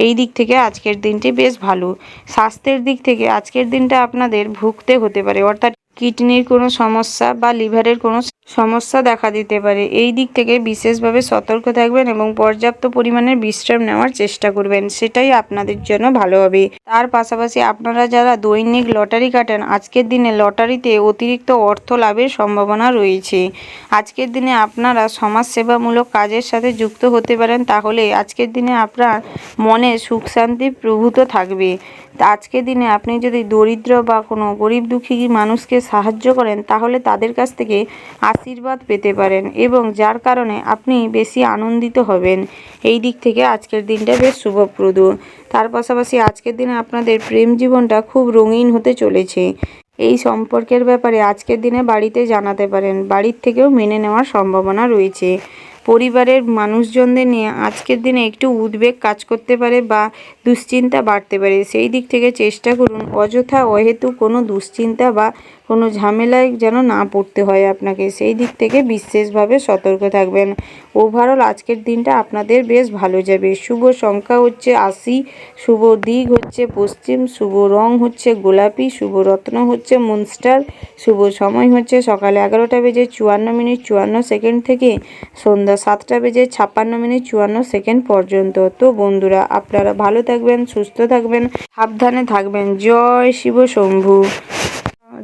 এই দিক থেকে আজকের দিনটি বেশ ভালো। স্বাস্থ্যের দিক থেকে আজকের দিনটা আপনাদের ভুগতে হতে পারে, অর্থাৎ কিডনির কোনো সমস্যা বা লিভারের কোনো সমস্যা দেখা দিতে পারে। এই দিক থেকে বিশেষভাবে সতর্ক থাকবেন এবং পর্যাপ্ত পরিমাণের বিশ্রাম নেওয়ার চেষ্টা করবেন, সেটাই আপনাদের জন্য ভালো হবে। তার পাশাপাশি আপনারা যারা দৈনিক লটারি কাটেন, আজকের দিনে লটারিতে অতিরিক্ত অর্থ লাভের সম্ভাবনা রয়েছে। আজকের দিনে আপনারা সমাজসেবামূলক কাজের সাথে যুক্ত হতে পারেন, তাহলে আজকের দিনে আপনার মনে সুখ শান্তি প্রভূত থাকবে। আজকের দিনে আপনি যদি দরিদ্র বা কোনো গরিব দুঃখী মানুষকে সাহায্য করেন, তাহলে তাদের কাছ থেকে আশীর্বাদ পেতে পারেন এবং যার কারণে আপনি বেশি আনন্দিত হবেন। এই দিক থেকে আজকের দিনটা বেশ শুভপ্রদ। তার পাশাপাশি আজকের দিনে আপনাদের প্রেম জীবনটা খুব রঙিন হতে চলেছে। এই সম্পর্কের ব্যাপারে আজকের দিনে বাড়িতে জানাতে পারেন, বাড়ির থেকেও মেনে নেওয়ার সম্ভাবনা রয়েছে। পরিবারের মানুষজনদের নিয়ে আজকের দিনে একটু উদ্বেগ কাজ করতে পারে বা দুশ্চিন্তা বাড়তে পারে। সেই দিক থেকে চেষ্টা করুন অযথা অহেতুক কোনো দুশ্চিন্তা বা কোনো ঝামেলায় যেন না পড়তে হয় আপনাকে, সেই দিক থেকে বিশেষভাবে সতর্ক থাকবেন। ওভারঅল আজকের দিনটা আপনাদের বেশ ভালো যাবে। শুভ সংখ্যা হচ্ছে 80, শুভ দিক হচ্ছে পশ্চিম, শুভ রং হচ্ছে গোলাপি, শুভ রত্ন হচ্ছে মনস্টার, শুভ সময় হচ্ছে সকাল 11:54 থেকে সন্ধ্যা 7:56 পর্যন্ত। তো বন্ধুরা, আপনারা ভালো থাকবেন, সুস্থ থাকবেন, সাবধানে থাকবেন। জয় শিব শম্ভু।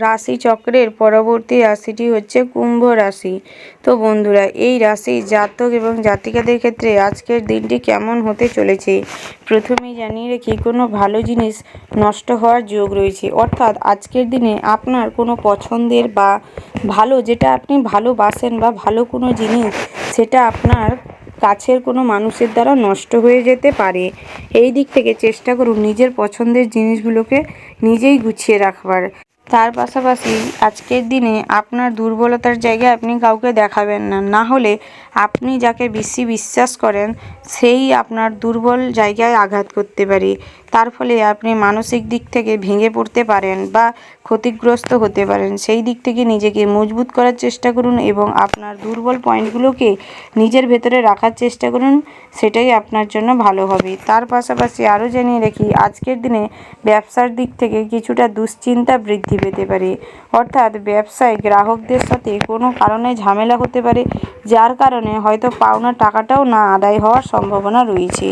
রাশিচক্রের পরবর্তী রাশিটি হচ্ছে কুম্ভ রাশি। তো বন্ধুরা, এই রাশির জাতক এবং জাতিকাদের ক্ষেত্রে আজকের দিনটি কেমন হতে চলেছে প্রথমেই জানিয়ে রেখি, কোনো ভালো জিনিস নষ্ট হওয়ার যোগ রয়েছে। অর্থাৎ আজকের দিনে আপনার কোনো পছন্দের বা ভালো, যেটা আপনি ভালোবাসেন বা ভালো কোনো জিনিস, সেটা আপনার কাছের কোনো মানুষের দ্বারা নষ্ট হয়ে যেতে পারে। এই দিক থেকে চেষ্টা করুন নিজের পছন্দের জিনিসগুলোকে নিজেই গুছিয়ে রাখবার। তার পাশাপাশি আজকের দিনে আপনার দুর্বলতার জায়গায় আপনি কাউকে দেখাবেন না, না হলে আপনি যাকে বেশি বিশ্বাস করেন সেই আপনার দুর্বল জায়গায় আঘাত করতে পারে। তার ফলে আপনি মানসিক দিক থেকে ভেঙে পড়তে পারেন বা ক্ষতিগ্রস্ত হতে পারেন। সেই দিক থেকে নিজেকে মজবুত করার চেষ্টা করুন এবং আপনার দুর্বল পয়েন্টগুলোকে নিজের ভেতরে রাখার চেষ্টা করুন, সেটাই আপনার জন্য ভালো হবে। তার পাশাপাশি আরও জানিয়ে রাখি, আজকের দিনে ব্যবসার দিক থেকে কিছুটা দুশ্চিন্তা বৃদ্ধি পেতে পারে। অর্থাৎ ব্যবসায় গ্রাহকদের সাথে কোনো কারণে ঝামেলা হতে পারে, যার কারণে হয়তো পাওনা টাকাটাও না আদায় হওয়ার সম্ভাবনা রয়েছে।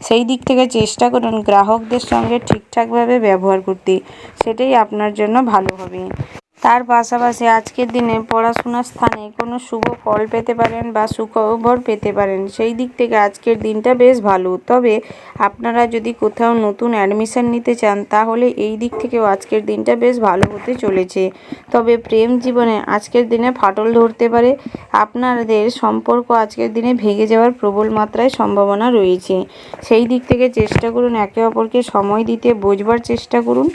সেই দিক থেকে চেষ্টা করুন গ্রাহকদের সঙ্গে ঠিকঠাকভাবে ব্যবহার করতে, সেটাই আপনার জন্য ভালো হবে। তার পাশাপাশি আজকের দিনে পড়াশোনার স্থানে কোনো শুভ ফল পেতে পারেন বা সুখবর পেতে পারেন। সেই দিক থেকে আজকের দিনটা বেশ ভালো। তবে আপনারা যদি কোথাও নতুন অ্যাডমিশন নিতে চান, তাহলে এই দিক থেকেও আজকের দিনটা বেশ ভালো হতে চলেছে। তবে প্রেম জীবনে আজকের দিনে ফাটল ধরতে পারে। আপনাদের সম্পর্ক আজকের দিনে ভেঙে যাওয়ার প্রবল মাত্রায় সম্ভাবনা রয়েছে। সেই দিক থেকে চেষ্টা করুন একে অপরকে সময় দিতে, বোঝবার চেষ্টা করুন,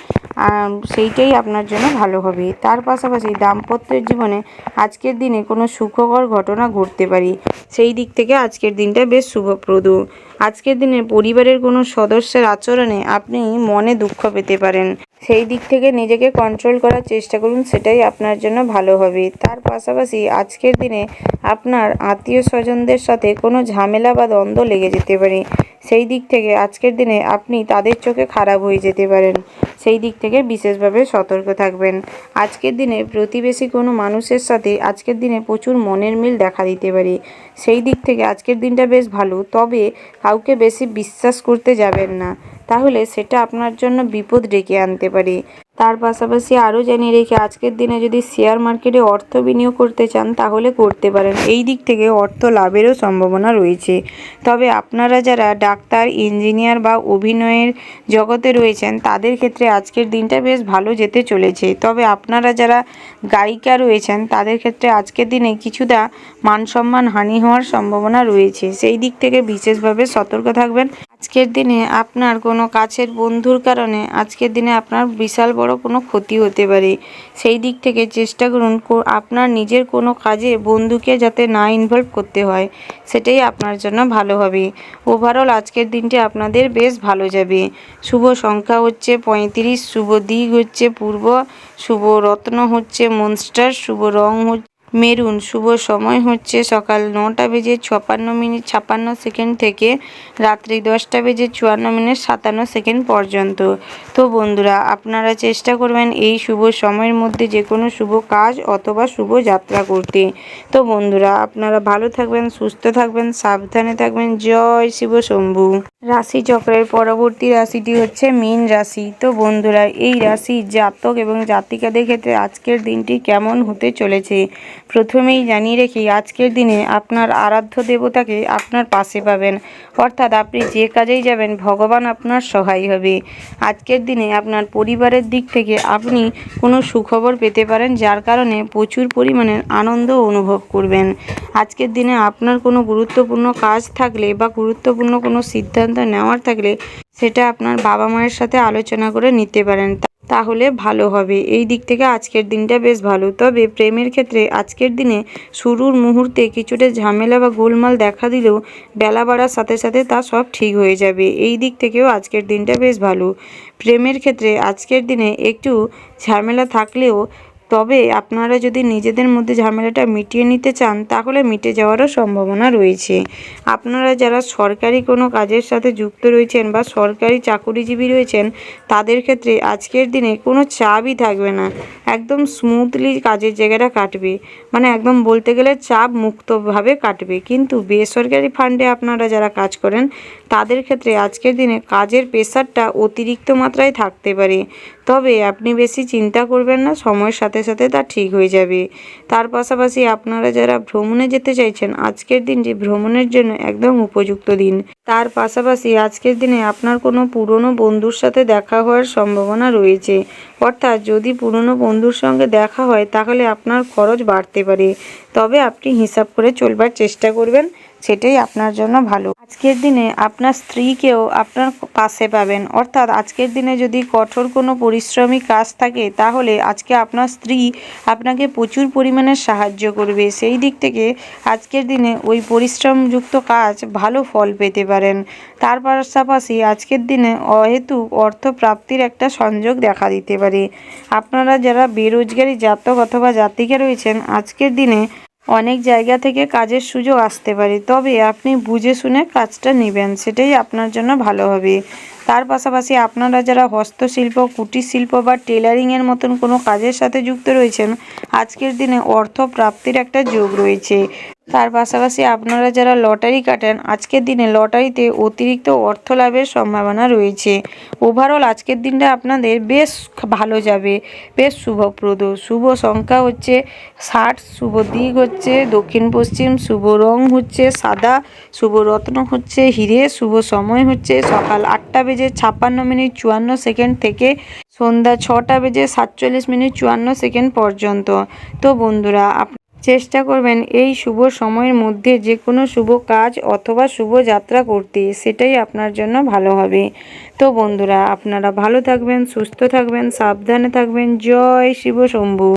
সেইটাই আপনার জন্য ভালো হবে। তার পাশাপাশি দাম্পত্যের জীবনে আজকের দিনে কোনো সুখকর ঘটনা ঘটতে পারে। সেই দিক থেকে আজকের দিনটা বেশ শুভপ্রদ। আজকের দিনে পরিবারের কোনো সদস্যের আচরণে আপনি মনে দুঃখ পেতে পারেন। সেই দিক থেকে নিজেকে কন্ট্রোল করার চেষ্টা করুন, সেটাই আপনার জন্য ভালো হবে। তার পাশাপাশি আজকের দিনে আপনার আত্মীয় স্বজনদের সাথে কোনো ঝামেলা বা দ্বন্দ্ব লেগে যেতে পারে। সেই দিক থেকে আজকের দিনে আপনি তাদের চোখে খারাপ হয়ে যেতে পারেন। সেই দিক থেকে বিশেষভাবে সতর্ক থাকবেন। আজকের দিনে প্রতিবেশী কোনো মানুষের সাথে আজকের দিনে প্রচুর মনের মিল দেখা দিতে পারে। সেই দিক থেকে আজকের দিনটা বেশ ভালো। তবে কাউকে বেশি বিশ্বাস করতে যাবেন না। তাহলে সেটা আপনার জন্য বিপদ ডেকে আনতে পারে। তার পাশাপাশি আরও জানিয়ে রেখে আজকের দিনে যদি শেয়ার মার্কেটে অর্থ বিনিয়োগ করতে চান তাহলে করতে পারেন। এই দিক থেকে অর্থ লাভেরও সম্ভাবনা রয়েছে। তবে আপনারা যারা ডাক্তার, ইঞ্জিনিয়ার বা অভিনয়ের জগতে রয়েছেন তাদের ক্ষেত্রে আজকের দিনটা বেশ ভালো যেতে চলেছে। তবে আপনারা যারা গায়িকা রয়েছেন তাদের ক্ষেত্রে আজকের দিনে কিছুটা মানসম্মান হানি হওয়ার সম্ভাবনা রয়েছে। সেই দিক থেকে বিশেষভাবে সতর্ক থাকবেন। আজকের দিনে আপনার কোনো কাছের বন্ধুর কারণে আজকের দিনে আপনার বিশাল বড় কোনো ক্ষতি হতে পারে। সেই দিক থেকে চেষ্টা করুন আপনার নিজের কোনো কাজে বন্ধুকে যাতে না ইনভলভ করতে হয়, সেটাই আপনার জন্য ভালো হবে। ওভারঅল আজকের দিনটি আপনাদের বেশ ভালো যাবে। শুভ সংখ্যা হচ্ছে 35, শুভ দিক হচ্ছে পূর্ব, শুভ রত্ন হচ্ছে মনস্টার, শুভ রং হচ্ছে মেরুন, শুভ সময় হচ্ছে সকাল 9:56 থেকে রাত্রি 10:54 পর্যন্ত। তো বন্ধুরা, আপনারা চেষ্টা করবেন এই শুভ সময়ের মধ্যে যে কোনো শুভ কাজ অথবা শুভ যাত্রা করতে। তো বন্ধুরা, আপনারা ভালো থাকবেন, সুস্থ থাকবেন, সাবধানে থাকবেন। জয় শিব শম্ভু। রাশিচক্রের পরবর্তী রাশিটি হচ্ছে মীন রাশি। তো বন্ধুরা, এই রাশির জাতক এবং জাতিকাদের ক্ষেত্রে আজকের দিনটি কেমন হতে চলেছে প্রথমেই জানিয়ে রেখি, আজকের দিনে আপনার আরাধ্য দেবতাকে আপনার পাশে পাবেন। অর্থাৎ আপনি যে কাজেই যাবেন ভগবান আপনার সহায় হবে। আজকের দিনে আপনার পরিবারের দিক থেকে আপনি কোনো সুখবর পেতে পারেন, যার কারণে প্রচুর পরিমাণে আনন্দ অনুভব করবেন। আজকের দিনে আপনার কোনো গুরুত্বপূর্ণ কাজ থাকলে বা গুরুত্বপূর্ণ কোনো সিদ্ধান্ত নেওয়ার থাকলে সেটা আপনার বাবা মায়ের সাথে আলোচনা করে নিতে পারেন, তাহলে ভালো হবে। এই দিক থেকে আজকের দিনটা বেশ ভালো। তবে প্রেমের ক্ষেত্রে আজকের দিনে শুরুর মুহূর্তে কিছুটা ঝামেলা বা গোলমাল দেখা দিলেও বেলা বাড়ার সাথে সাথে তা সব ঠিক হয়ে যাবে। এই দিক থেকেও আজকের দিনটা বেশ ভালো। প্রেমের ক্ষেত্রে আজকের দিনে একটু ঝামেলা থাকলেও তবে আপনারা যদি নিজেদের মধ্যে ঝামেলাটা মিটিয়ে নিতে চান তাহলে মিটে যাওয়ারও সম্ভাবনা রয়েছে। আপনারা যারা সরকারি কোনো কাজের সাথে যুক্ত রয়েছেন বা সরকারি চাকুরিজীবী রয়েছেন তাদের ক্ষেত্রে আজকের দিনে কোনো চাপই থাকবে না। একদম স্মুথলি কাজের জায়গাটা কাটবে, মানে একদম বলতে গেলে চাপ মুক্তভাবে কাটবে। কিন্তু বেসরকারি ফান্ডে আপনারা যারা কাজ করেন তাদের ক্ষেত্রে আজকের দিনে কাজের প্রেশারটা অতিরিক্ত মাত্রায় থাকতে পারে। তবে আপনি বেশি চিন্তা করবেন না, সময়ের সাথে সাথে তা ঠিক হয়ে যাবে। তার পাশাপাশি আপনারা যারা ভ্রমণে যেতে চাইছেন আজকের দিনটি ভ্রমণের জন্য একদম উপযুক্ত দিন। তার পাশাপাশি আজকের দিনে আপনার কোনো পুরনো বন্ধুর সাথে দেখা হওয়ার সম্ভাবনা রয়েছে। অর্থাৎ যদি পুরনো বন্ধুর সঙ্গে দেখা হয় তাহলে আপনার খরচ বাড়তে পারে, তবে আপনি হিসাব করে চলবার চেষ্টা করবেন, সেটাই আপনার জন্য ভালো। আজকের দিনে আপনার স্ত্রীকেও আপনার পাশে পাবেন। অর্থাৎ আজকের দিনে যদি কঠোর কোনো পরিশ্রমী কাজ থাকে তাহলে আজকে আপনার স্ত্রী আপনাকে প্রচুর পরিমাণে সাহায্য করবে। সেই দিক থেকে আজকের দিনে ওই পরিশ্রমযুক্ত কাজ ভালো ফল পেতে পারেন। তার পাশাপাশি আজকের দিনে অহেতুক অর্থ প্রাপ্তির একটা সংযোগ দেখা দিতে পারে। আপনারা যারা বেরোজগারি জাতক অথবা জাতিকা রয়েছেন আজকের দিনে অনেক জায়গা থেকে কাজের সুযোগ আসতে পারে, তবে আপনি বুঝে শুনে কাজটা নেবেন, সেটাই আপনার জন্য ভালো হবে। তার পাশাপাশি আপনারা যারা হস্তশিল্প, কুটির শিল্প বা টেলারিংয়ের মতন কোনো কাজের সাথে যুক্ত রয়েছেন আজকের দিনে অর্থ প্রাপ্তির একটা যোগ রয়েছে। তার পাশাপাশি আপনারা যারা লটারি কাটেন আজকের দিনে লটারিতে অতিরিক্ত অর্থ লাভের সম্ভাবনা রয়েছে। ওভারঅল আজকের দিনটা আপনাদের বেশ ভালো যাবে, বেশ শুভপ্রদ। শুভ সংখ্যা হচ্ছে 60, শুভ দিক হচ্ছে দক্ষিণ পশ্চিম, শুভ রং হচ্ছে সাদা, শুভ রত্ন হচ্ছে হিরে, শুভ সময় হচ্ছে সকাল 8:56 থেকে সন্ধ্যা 6:47 পর্যন্ত। তো বন্ধুরা, চেষ্টা করবেন এই শুভ সময়ের মধ্যে যে কোনো শুভ কাজ অথবা শুভ যাত্রা করতে, সেটাই আপনার জন্য ভালো হবে। তো বন্ধুরা, আপনারা ভালো থাকবেন, সুস্থ থাকবেন, সাবধানে থাকবেন। জয় শিব শম্ভু।